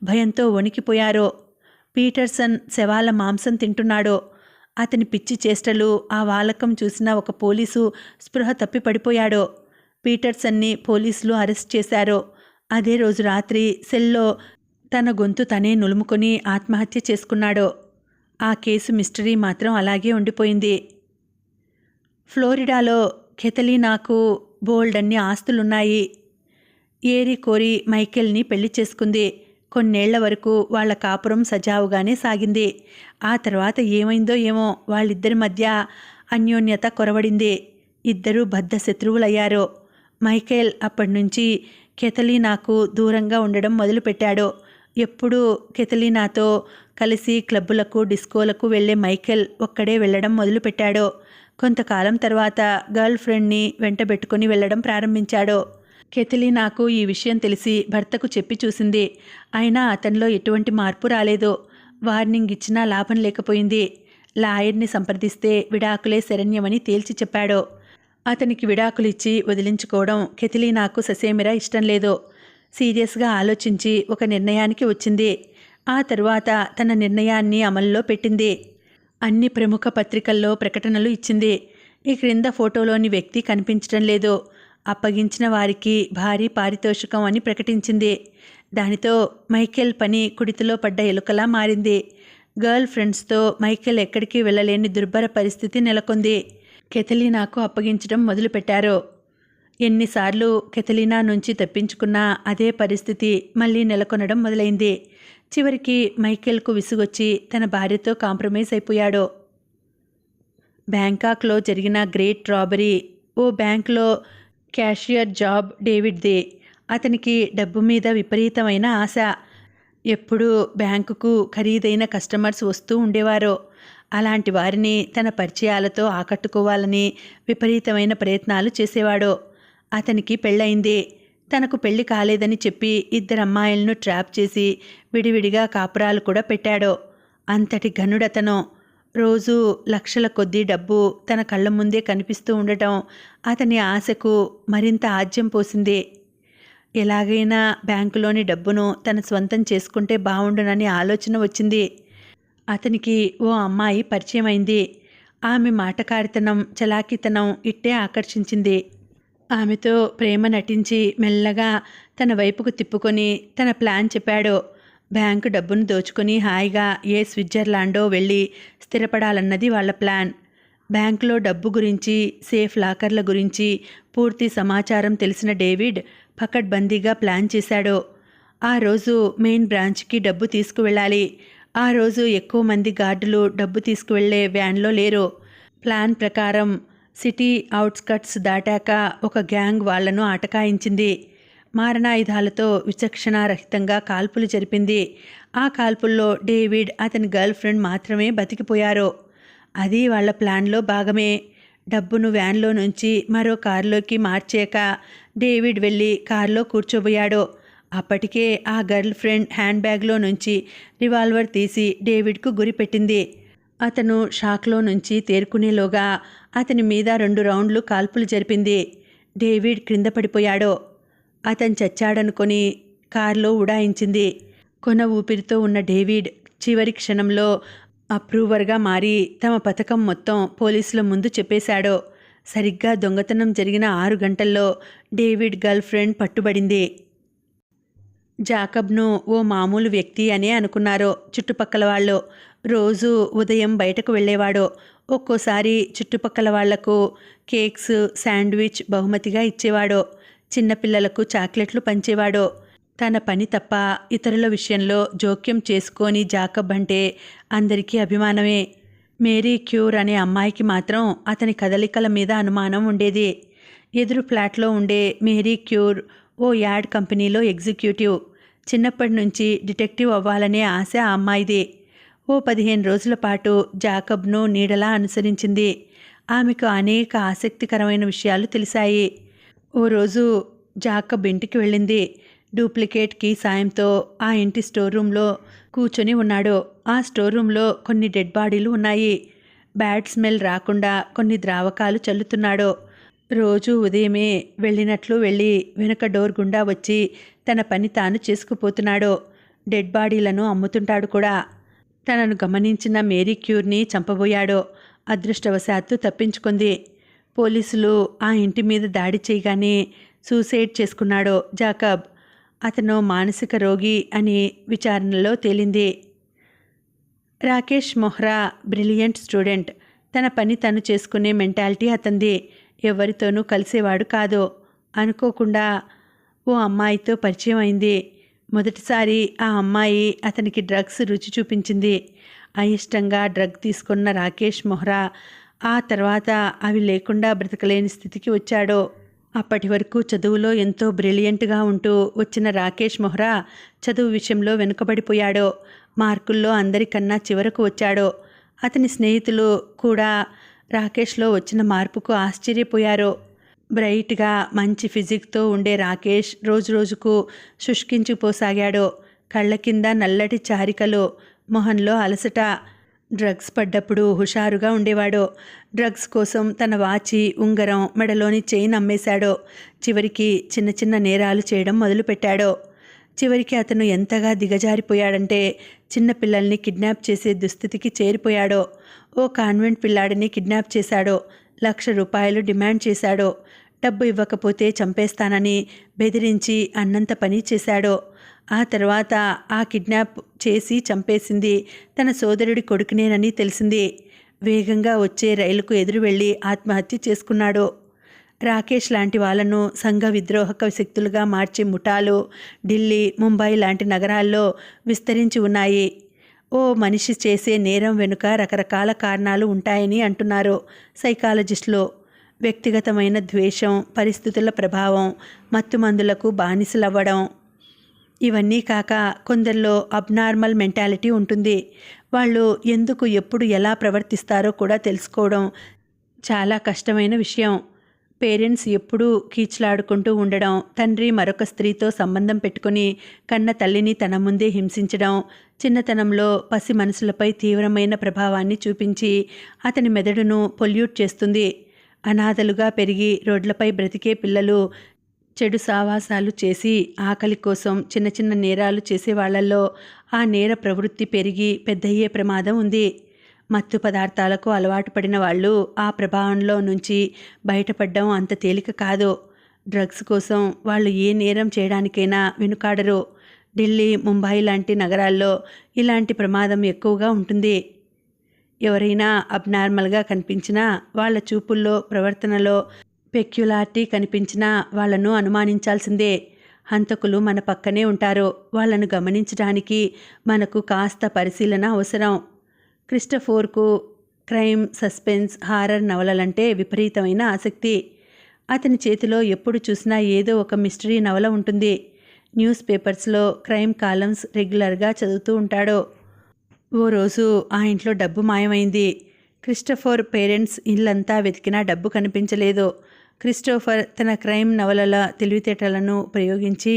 భయంతో వణికిపోయారు. పీటర్సన్ శవాల మాంసం తింటున్నాడు. అతని పిచ్చి చేష్టలు, ఆ వాలకం చూసిన ఒక పోలీసు స్పృహ తప్పి పడిపోయాడు. పీటర్సన్ని పోలీసులు అరెస్ట్ చేశారు. అదే రోజు రాత్రి సెల్లో తన గొంతు తనే నులుముకొని ఆత్మహత్య చేసుకున్నాడు. ఆ కేసు మిస్టరీ మాత్రం అలాగే ఉండిపోయింది. ఫ్లోరిడాలో కెథలీనాకు బోల్డన్ని ఆస్తులున్నాయి. ఏరి కోరి మైకేల్ని పెళ్లి చేసుకుంది. కొన్నేళ్ల వరకు వాళ్ల కాపురం సజావుగానే సాగింది. ఆ తర్వాత ఏమైందో ఏమో వాళ్ళిద్దరి మధ్య అన్యోన్యత కొరవడింది. ఇద్దరూ బద్ధ శత్రువులయ్యారు. మైకేల్ అప్పటినుంచి కెథలీనాకు దూరంగా ఉండడం మొదలుపెట్టాడు. ఎప్పుడూ కెథలీనాతో కలిసి క్లబ్బులకు డిస్కోలకు వెళ్లే మైకేల్ ఒక్కడే వెళ్లడం మొదలుపెట్టాడు. కొంతకాలం తర్వాత గర్ల్ ఫ్రెండ్ని వెంటబెట్టుకుని వెళ్లడం ప్రారంభించాడు. కెథలీనాకు ఈ విషయం తెలిసి భర్తకు చెప్పి చూసింది. అయినా అతనిలో ఎటువంటి మార్పు రాలేదు. వార్నింగ్ ఇచ్చినా లాభం లేకపోయింది. లాయర్ని సంప్రదిస్తే విడాకులే శరణ్యమని తేల్చి చెప్పాడు. అతనికి విడాకులిచ్చి వదిలించుకోవడం కెథలీనాకు ససేమిరా ఇష్టం లేదు. సీరియస్గా ఆలోచించి ఒక నిర్ణయానికి వచ్చింది. ఆ తరువాత తన నిర్ణయాన్ని అమల్లో పెట్టింది. అన్ని ప్రముఖ పత్రికల్లో ప్రకటనలు ఇచ్చింది. ఈ క్రింద ఫోటోలోని వ్యక్తి కనిపించడం లేదు. అప్పగించిన వారికి భారీ పారితోషికం అని ప్రకటించింది. దానితో మైకేల్ పని కుడితిలో పడ్డ ఎలుకలా మారింది. గర్ల్ ఫ్రెండ్స్తో మైకేల్ ఎక్కడికి వెళ్ళలేని దుర్భర పరిస్థితి నెలకొంది. కెథలీనాకు అప్పగించడం మొదలుపెట్టారు. ఎన్నిసార్లు కెథలీనా నుంచి తప్పించుకున్నా అదే పరిస్థితి మళ్లీ నెలకొనడం మొదలైంది. చివరికి మైకేల్కు విసుగొచ్చి తన భార్యతో కాంప్రమైజ్ అయిపోయాడు. బ్యాంకాక్లో జరిగిన గ్రేట్ రాబరీ. ఓ బ్యాంకులో క్యాషియర్ జాబ్ డేవిడ్ది. అతనికి డబ్బు మీద విపరీతమైన ఆశ. ఎప్పుడూ బ్యాంకుకు ఖరీదైన కస్టమర్స్ వస్తూ ఉండేవారు. అలాంటి వారిని తన పరిచయాలతో ఆకట్టుకోవాలని విపరీతమైన ప్రయత్నాలు చేసేవాడు. అతనికి పెళ్ళయింది. తనకు పెళ్లి కాలేదని చెప్పి 2 అమ్మాయిలను ట్రాప్ చేసి విడివిడిగా కాపురాలు కూడా పెట్టాడు. అంతటి ఘనుడతను. రోజూ లక్షల కొద్దీ డబ్బు తన కళ్ళ ముందే కనిపిస్తూ ఉండటం అతని ఆశకు మరింత ఆజ్యం పోసింది. ఎలాగైనా బ్యాంకులోని డబ్బును తన స్వంతం చేసుకుంటే బావుండునని ఆలోచన వచ్చింది. అతనికి ఓ అమ్మాయి పరిచయమైంది. ఆమె మాటకారితనం, చలాకీతనం ఇట్టే ఆకర్షించింది. ఆమెతో ప్రేమ నటించి మెల్లగా తన వైపుకు తిప్పుకొని తన ప్లాన్ చెప్పాడు. బ్యాంకు డబ్బును దోచుకొని హాయిగా ఏ స్విట్జర్లాండో వెళ్ళి స్థిరపడాలన్నది వాళ్ళ ప్లాన్. బ్యాంకులో డబ్బు గురించి, సేఫ్ లాకర్ల గురించి పూర్తి సమాచారం తెలిసిన డేవిడ్ పకడ్బందీగా ప్లాన్ చేశాడు. ఆ రోజు మెయిన్ బ్రాంచ్కి డబ్బు తీసుకువెళ్ళాలి. ఆ రోజు ఎక్కువ మంది గార్డులు డబ్బు తీసుకువెళ్లే వ్యాన్లో లేరు. ప్లాన్ ప్రకారం సిటీ అవుట్స్కట్స్ దాటాక ఒక గ్యాంగ్ వాళ్లను అటకాయించింది. మారణాయుధాలతో విచక్షణారహితంగా కాల్పులు జరిపింది. ఆ కాల్పుల్లో డేవిడ్, అతని గర్ల్ ఫ్రెండ్ మాత్రమే బతికిపోయారు. అది వాళ్ల ప్లాన్లో భాగమే. డబ్బును వ్యాన్లో నుంచి మరో కారులోకి మార్చాక డేవిడ్ వెళ్ళి కారులో కూర్చోబోయాడు. అప్పటికే ఆ గర్ల్ ఫ్రెండ్ హ్యాండ్ బ్యాగ్లో నుంచి రివాల్వర్ తీసి డేవిడ్కు గురిపెట్టింది. అతను షాక్లో నుంచి తేరుకునేలోగా అతని మీద 2 రౌండ్లు కాల్పులు జరిపింది. డేవిడ్ క్రింద పడిపోయాడు. అతను చచ్చాడనుకొని కారులో ఉడాయించింది. కొన ఊపిరితో ఉన్న డేవిడ్ చివరి క్షణంలో అప్రూవర్గా మారి తమ పథకం మొత్తం పోలీసుల ముందు చెప్పేశాడు. సరిగ్గా దొంగతనం జరిగిన 6 గంటల్లో డేవిడ్ గర్ల్ ఫ్రెండ్ పట్టుబడింది. జాకబ్ను ఓ మామూలు వ్యక్తి అనే అనుకున్నారు చుట్టుపక్కల వాళ్ళు. రోజు ఉదయం బయటకు వెళ్ళేవాడు. ఒక్కోసారి చుట్టుపక్కల వాళ్లకు కేక్స్, శాండ్విచ్ బహుమతిగా ఇచ్చేవాడు. చిన్నపిల్లలకు చాక్లెట్లు పంచేవాడు. తన పని తప్ప ఇతరుల విషయంలో జోక్యం చేసుకోని జాకబ్ అంటే అందరికీ అభిమానమే. మేరీ క్యూర్ అనే అమ్మాయికి మాత్రం అతని కదలికల మీద అనుమానం ఉండేది. ఎదురు ఫ్లాట్లో ఉండే మేరీ క్యూర్ ఓ యాడ్ కంపెనీలో ఎగ్జిక్యూటివ్. చిన్నప్పటి నుంచి డిటెక్టివ్ అవ్వాలనే ఆశ ఆ అమ్మాయిది. ఓ 15 రోజుల పాటు జాకబ్ను నీడలా అనుసరించింది. ఆమెకు అనేక ఆసక్తికరమైన విషయాలు తెలిసాయి. ఓ రోజు జాకబ్ ఇంటికి వెళ్ళింది. డూప్లికేట్ కీ సాయంతో ఆ ఇంటి స్టోర్ రూమ్లో కూర్చొని ఉన్నాడు. ఆ స్టోర్ రూమ్లో కొన్ని డెడ్ బాడీలు ఉన్నాయి. బ్యాడ్ స్మెల్ రాకుండా కొన్ని ద్రావకాలు చల్లుతున్నాడు. రోజు ఉదయమే వెళ్ళినట్లు వెళ్ళి వెనుక డోర్ గుండా వచ్చి తన పని తాను చేసుకుపోతున్నాడు. డెడ్ బాడీలను అమ్ముతుంటాడు కూడా. తనను గమనించిన మేరీ క్యూర్ని చంపబోయాడు. అదృష్టవశాత్తు తప్పించుకుంది. పోలీసులు ఆ ఇంటి మీద దాడి చేయగానే సూసైడ్ చేసుకున్నాడు జాకబ్. అతను మానసిక రోగి అని విచారణలో తేలింది. Rakesh Mohra brilliant student. తన పని తను చేసుకునే మెంటాలిటీ అతనిది. ఎవరితోనూ కలిసేవాడు కాదు. అనుకోకుండా ఓ అమ్మాయితో పరిచయం అయింది. మొదటిసారి ఆ అమ్మాయి అతనికి డ్రగ్స్ రుచి చూపించింది. అయిష్టంగా డ్రగ్ తీసుకున్న రాకేష్ మొహ్రా ఆ తర్వాత అవి లేకుండా బ్రతకలేని స్థితికి వచ్చాడు. అప్పటి వరకు చదువులో ఎంతో బ్రిలియంట్గా ఉంటూ వచ్చిన రాకేష్ మొహ్రా చదువు విషయంలో వెనుకబడిపోయాడు. మార్కుల్లో అందరికన్నా చివరకు వచ్చాడు. అతని స్నేహితులు కూడా రాకేష్లో వచ్చిన మార్పుకు ఆశ్చర్యపోయారు. బ్రైట్గా మంచి ఫిజిక్తో ఉండే రాకేష్ రోజురోజుకు శుష్కించిపోసాగాడు. కళ్ళ కింద నల్లటి చారికలు, మొహంలో అలసట. డ్రగ్స్ పడ్డప్పుడు హుషారుగా ఉండేవాడు. డ్రగ్స్ కోసం తన వాచి, ఉంగరం, మెడలోని చైన్ అమ్మేశాడు. చివరికి చిన్న చిన్న నేరాలు చేయడం మొదలుపెట్టాడు. చివరికి అతను ఎంతగా దిగజారిపోయాడంటే చిన్నపిల్లల్ని కిడ్నాప్ చేసే దుస్థితికి చేరిపోయాడు. ఓ కాన్వెంట్ పిల్లాడిని కిడ్నాప్ చేశాడు. ₹1,00,000 డిమాండ్ చేశాడు. డబ్బు ఇవ్వకపోతే చంపేస్తానని బెదిరించి అన్నంత పని చేశాడు. ఆ తర్వాత ఆ కిడ్నాప్ చేసి చంపేసింది తన సోదరుడి కొడుకునేనని తెలిసింది. వేగంగా వచ్చే రైలుకు ఎదురు వెళ్ళి ఆత్మహత్య చేసుకున్నాడు. రాకేష్ లాంటి వాళ్ళను సంఘ విద్రోహక శక్తులుగా మార్చే ముఠాలు ఢిల్లీ, ముంబై లాంటి నగరాల్లో విస్తరించి ఉన్నాయి. ఓ మనిషి చేసే నేరం వెనుక రకరకాల కారణాలు ఉంటాయని అంటున్నారు సైకాలజిస్టులు. వ్యక్తిగతమైన ద్వేషం, పరిస్థితుల ప్రభావం, మత్తుమందులకు బానిసలవ్వడం, ఇవన్నీ కాక కొందరిలో అబ్నార్మల్ మెంటాలిటీ ఉంటుంది. వాళ్ళు ఎందుకు, ఎప్పుడు, ఎలా ప్రవర్తిస్తారో కూడా తెలుసుకోవడం చాలా కష్టమైన విషయం. పేరెంట్స్ ఎప్పుడూ కీచులాడుకుంటూ ఉండడం, తండ్రి మరొక స్త్రీతో సంబంధం పెట్టుకుని కన్న తల్లిని తన ముందే హింసించడం, చిన్నతనంలో పసి మనసులపై తీవ్రమైన ప్రభావాన్ని చూపించి అతని మెదడును పొల్యూట్ చేస్తుంది. అనాథలుగా పెరిగి రోడ్లపై బ్రతికే పిల్లలు చెడు సావాసాలు చేసి ఆకలి కోసం చిన్న చిన్న నేరాలు చేసే వాళ్లలో ఆ నేర ప్రవృత్తి పెరిగి పెద్దయ్యే ప్రమాదం ఉంది. మత్తు పదార్థాలకు అలవాటు పడిన వాళ్ళు ఆ ప్రభావంలో నుంచి బయటపడడం అంత తేలిక కాదు. డ్రగ్స్ కోసం వాళ్ళు ఏ నేరం చేయడానికైనా వెనుకాడరు. ఢిల్లీ, ముంబై లాంటి నగరాల్లో ఇలాంటి ప్రమాదం ఎక్కువగా ఉంటుంది. ఎవరైనా అబ్నార్మల్గా కనిపించినా, వాళ్ళ చూపుల్లో, ప్రవర్తనలో పెక్యులారిటీ కనిపించినా వాళ్ళను అనుమానించాల్సిందే. హంతకులు మన పక్కనే ఉంటారు. వాళ్ళను గమనించడానికి మనకు కాస్త పరిశీలన అవసరం. క్రిస్టోఫర్కు క్రైమ్, సస్పెన్స్, హారర్ నవలలంటే విపరీతమైన ఆసక్తి. అతని చేతిలో ఎప్పుడు చూసినా ఏదో ఒక మిస్టరీ నవల ఉంటుంది. న్యూస్ పేపర్స్లో క్రైమ్ కాలమ్స్ రెగ్యులర్గా చదువుతూ ఉంటాడు. ఓ రోజు ఆ ఇంట్లో డబ్బు మాయమైంది. క్రిస్టోఫర్ పేరెంట్స్ ఇల్లంతా వెతికినా డబ్బు కనిపించలేదు. క్రిస్టోఫర్ తన క్రైమ్ నవలల తెలివితేటలను ప్రయోగించి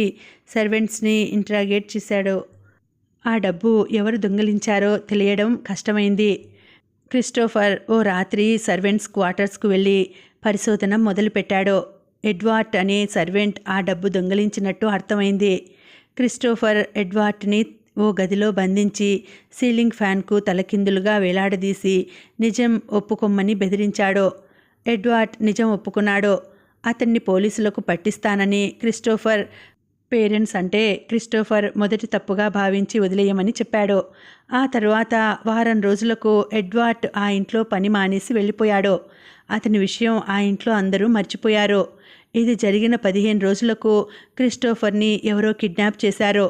సర్వెంట్స్ని ఇంట్రాగేట్ చేశాడు. ఆ డబ్బు ఎవరు దొంగిలించారో తెలియడం కష్టమైంది. క్రిస్టోఫర్ ఓ రాత్రి సర్వెంట్స్ క్వార్టర్స్కు వెళ్ళి పరిశోధన మొదలుపెట్టాడు. ఎడ్వార్డ్ అనే సర్వెంట్ ఆ డబ్బు దొంగిలించినట్టు అర్థమైంది. క్రిస్టోఫర్ ఎడ్వార్డ్ని ఓ గదిలో బంధించి సీలింగ్ ఫ్యాన్కు తలకిందులుగా వేలాడదీసి నిజం ఒప్పుకొమ్మని బెదిరించాడు. ఎడ్వార్డ్ నిజం ఒప్పుకున్నాడు. అతన్ని పోలీసులకు పట్టిస్తానని క్రిస్టోఫర్ పేరెంట్స్ అంటే క్రిస్టోఫర్ మొదటి తప్పుగా భావించి వదిలేయమని చెప్పాడు. ఆ తర్వాత వారం రోజులకు ఎడ్వార్డ్ ఆ ఇంట్లో పని మానేసి వెళ్ళిపోయాడు. అతని విషయం ఆ ఇంట్లో అందరూ మర్చిపోయారు. ఇది జరిగిన 15 రోజులకు క్రిస్టోఫర్ని ఎవరో కిడ్నాప్ చేశారు.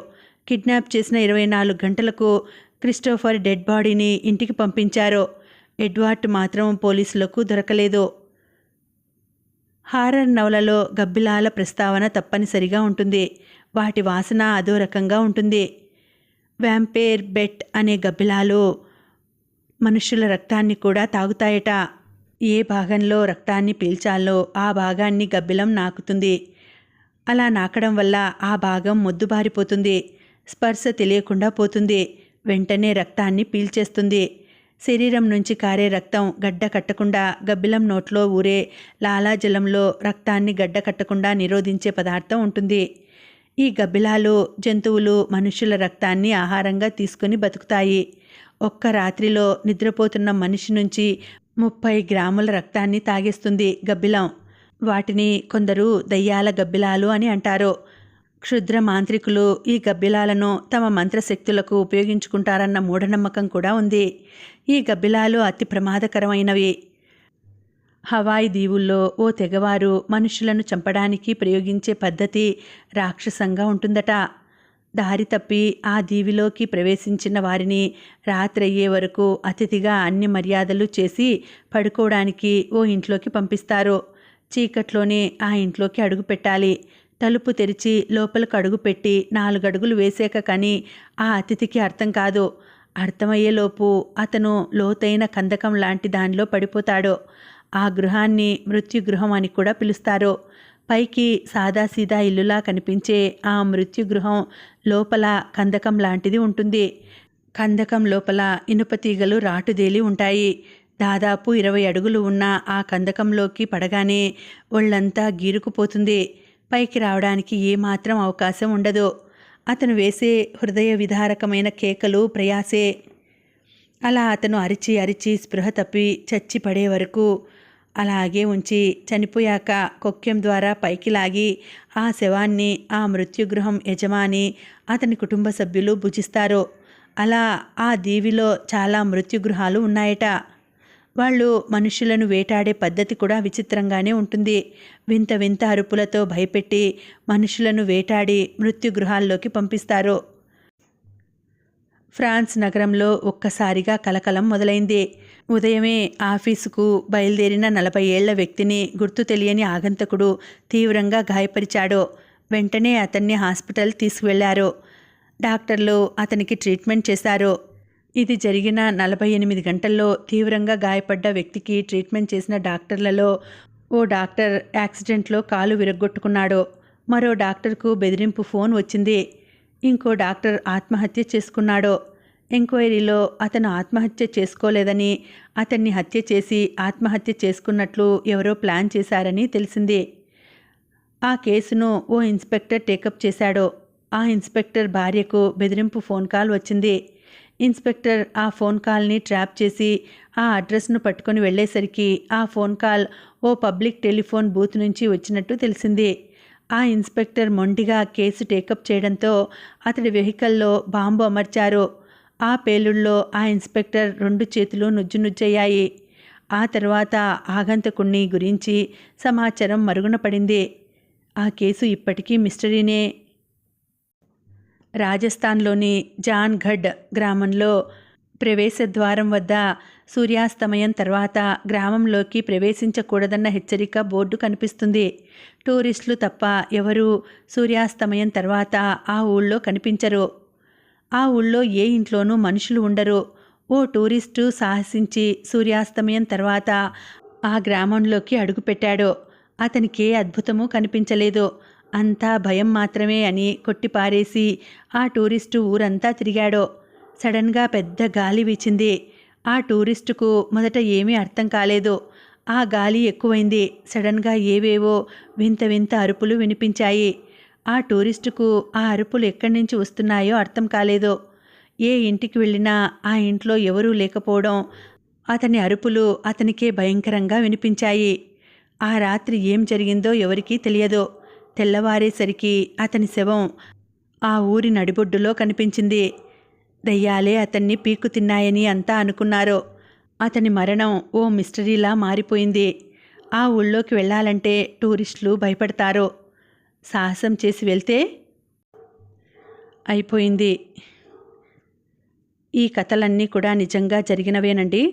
కిడ్నాప్ చేసిన 24 గంటలకు క్రిస్టోఫర్ డెడ్ బాడీని ఇంటికి పంపించారు. ఎడ్వార్డ్ మాత్రం పోలీసులకు దొరకలేదు. హారర్ నవలలో గబ్బిలాల ప్రస్తావన తప్పనిసరిగా ఉంటుంది. వాటి వాసన అదో రకంగా ఉంటుంది. వ్యాంపైర్ బెట్ అనే గబ్బిలాలు మనుషుల రక్తాన్ని కూడా తాగుతాయట. ఏ భాగంలో రక్తాన్ని పీల్చాలో ఆ భాగాన్ని గబ్బిలం నాకుతుంది. అలా నాకడం వల్ల ఆ భాగం మొద్దుబారిపోతుంది. స్పర్శ తెలియకుండా పోతుంది. వెంటనే రక్తాన్ని పీల్చేస్తుంది. శరీరం నుంచి కారే రక్తం గడ్డ కట్టకుండా గబ్బిలం నోట్లో ఊరే లాలాజలంలో రక్తాన్ని గడ్డ కట్టకుండా నిరోధించే పదార్థం ఉంటుంది. ఈ గబ్బిలాలు జంతువులు మనుషుల రక్తాన్ని ఆహారంగా తీసుకుని బతుకుతాయి. ఒక్క రాత్రిలో నిద్రపోతున్న మనిషి నుంచి 30 గ్రాముల రక్తాన్ని తాగేస్తుంది గబ్బిలం. వాటిని కొందరు దయ్యాల గబ్బిలాలు అని అంటారు. క్షుద్ర మాంత్రికులు ఈ గబ్బిలాలను తమ మంత్రశక్తులకు ఉపయోగించుకుంటారన్న మూఢనమ్మకం కూడా ఉంది. ఈ గబ్బిలాలు అతి ప్రమాదకరమైనవి. హవాయి దీవుల్లో ఓ తెగవారు మనుషులను చంపడానికి ప్రయోగించే పద్ధతి రాక్షసంగా ఉంటుందట. దారి తప్పి ఆ దీవిలోకి ప్రవేశించిన వారిని రాత్రయ్యే వరకు అతిథిగా అన్ని మర్యాదలు చేసి పడుకోవడానికి ఓ ఇంట్లోకి పంపిస్తారు. చీకట్లోనే ఆ ఇంట్లోకి అడుగు పెట్టాలి. తలుపు తెరిచి లోపలికి అడుగుపెట్టి 4 అడుగులు వేసాక కానీ ఆ అతిథికి అర్థం కాదు. అర్థమయ్యేలోపు అతను లోతైన కందకం లాంటి దానిలో పడిపోతాడు. ఆ గృహాన్ని మృత్యుగృహం అని కూడా పిలుస్తారు. పైకి సాదాసీదా ఇల్లులా కనిపించే ఆ మృత్యుగృహం లోపల కందకం లాంటిది ఉంటుంది. కందకం లోపల ఇనుప తీగలు రాటుదేలి ఉంటాయి. దాదాపు 20 అడుగులు ఉన్న ఆ కందకంలోకి పడగానే ఒళ్ళంతా గీరుకుపోతుంది. పైకి రావడానికి ఏమాత్రం అవకాశం ఉండదు. అతను వేసే హృదయ విదారకమైన కేకలు ప్రయాసే. అలా అతను అరిచి అరిచి స్పృహ తప్పి చచ్చి పడే వరకు అలాగే ఉంచి చనిపోయాక కొక్కెం ద్వారా పైకి లాగి ఆ శవాన్ని ఆ మృత్యుగృహం యజమాని అతని కుటుంబ సభ్యులు భుజిస్తారు. అలా ఆ దీవిలో చాలా మృత్యుగృహాలు ఉన్నాయట. వాళ్ళు మనుషులను వేటాడే పద్ధతి కూడా విచిత్రంగానే ఉంటుంది. వింత వింత అరుపులతో భయపెట్టి మనుషులను వేటాడి మృత్యుగృహాల్లోకి పంపిస్తారు. ఫ్రాన్స్ నగరంలో ఒక్కసారిగా కలకలం మొదలైంది. ఉదయమే ఆఫీసుకు బయలుదేరిన 40 ఏళ్ల వ్యక్తిని గుర్తు తెలియని ఆగంతకుడు తీవ్రంగా గాయపరిచాడు. వెంటనే అతన్ని హాస్పిటల్ తీసుకువెళ్లారు. డాక్టర్లు అతనికి ట్రీట్మెంట్ చేశారు. ఇది జరిగిన 48 గంటల్లో తీవ్రంగా గాయపడ్డ వ్యక్తికి ట్రీట్మెంట్ చేసిన డాక్టర్లలో ఓ డాక్టర్ యాక్సిడెంట్లో కాలు విరగ్గొట్టుకున్నాడు. మరో డాక్టర్కు బెదిరింపు ఫోన్ వచ్చింది. ఇంకో డాక్టర్ ఆత్మహత్య చేసుకున్నాడు. ఎంక్వైరీలో అతను ఆత్మహత్య చేసుకోలేదని, అతన్ని హత్య చేసి ఆత్మహత్య చేసుకున్నట్లు ఎవరో ప్లాన్ చేశారని తెలిసింది. ఆ కేసును ఓ ఇన్స్పెక్టర్ టేకప్ చేశాడు. ఆ ఇన్స్పెక్టర్ భార్యకు బెదిరింపు ఫోన్ కాల్ వచ్చింది. ఇన్స్పెక్టర్ ఆ ఫోన్ కాల్ని ట్రాప్ చేసి ఆ అడ్రస్ను పట్టుకొని వెళ్ళేసరికి ఆ ఫోన్ కాల్ ఓ పబ్లిక్ టెలిఫోన్ బూత్ నుంచి వచ్చినట్టు తెలిసింది. ఆ ఇన్స్పెక్టర్ మొండిగా కేసు టేకప్ చేయడంతో అతడి వెహికల్లో బాంబు అమర్చారు. ఆ పేలుళ్లో ఆ ఇన్స్పెక్టర్ 2 చేతులు నుజ్జునుజ్జయ్యాయి. ఆ తర్వాత ఆగంతకుణ్ణి గురించి సమాచారం మరుగున పడింది. ఆ కేసు ఇప్పటికీ మిస్టరీనే. రాజస్థాన్లోని జాన్గఢ్ గ్రామంలో ప్రవేశద్వారం వద్ద సూర్యాస్తమయం తర్వాత గ్రామంలోకి ప్రవేశించకూడదన్న హెచ్చరిక బోర్డు కనిపిస్తుంది. టూరిస్టులు తప్ప ఎవరూ సూర్యాస్తమయం తర్వాత ఆ ఊళ్ళో కనిపించరు. ఆ ఊళ్ళో ఏ ఇంట్లోనూ మనుషులు ఉండరు. ఓ టూరిస్టు సాహసించి సూర్యాస్తమయం తర్వాత ఆ గ్రామంలోకి అడుగుపెట్టాడు. అతనికే అద్భుతమూ కనిపించలేదు. అంతా భయం మాత్రమే అని కొట్టిపారేసి ఆ టూరిస్టు ఊరంతా తిరిగాడు. సడన్గా పెద్ద గాలి వీచింది. ఆ టూరిస్టుకు మొదట ఏమీ అర్థం కాలేదు. ఆ గాలి ఎక్కువైంది. సడన్గా ఏవేవో వింత వింత అరుపులు వినిపించాయి. ఆ టూరిస్టుకు ఆ అరుపులు ఎక్కడి నుంచి వస్తున్నాయో అర్థం కాలేదు. ఏ ఇంటికి వెళ్ళినా ఆ ఇంట్లో ఎవరూ లేకపోవడం, అతని అరుపులు అతనికే భయంకరంగా వినిపించాయి. ఆ రాత్రి ఏం జరిగిందో ఎవరికీ తెలియదు. తెల్లవారేసరికి అతని శవం ఆ ఊరి నడిబొడ్డులో కనిపించింది. దయ్యాలే అతన్ని పీక్కు తిన్నాయని అంతా అనుకున్నారు. అతని మరణం ఓ మిస్టరీలా మారిపోయింది. ఆ ఊళ్ళోకి వెళ్ళాలంటే టూరిస్టులు భయపడతారు. సాహసం చేసి వెళ్తే అయిపోయింది. ఈ కథలన్నీ కూడా నిజంగా జరిగినవేనండి.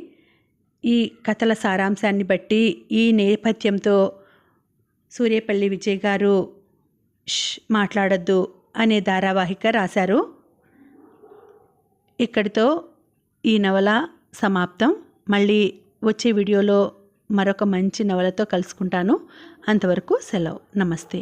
ఈ కథల సారాంశాన్ని బట్టి ఈ నేపథ్యంతో సూర్యపల్లి విజయ్ గారు మాట్లాడొద్దు అనే ధారావాహిక రాశారు. ఇక్కడితో ఈ నవల సమాప్తం. మళ్ళీ వచ్చే వీడియోలో మరొక మంచి నవలతో కలుసుకుంటాను. అంతవరకు సెలవు. నమస్తే.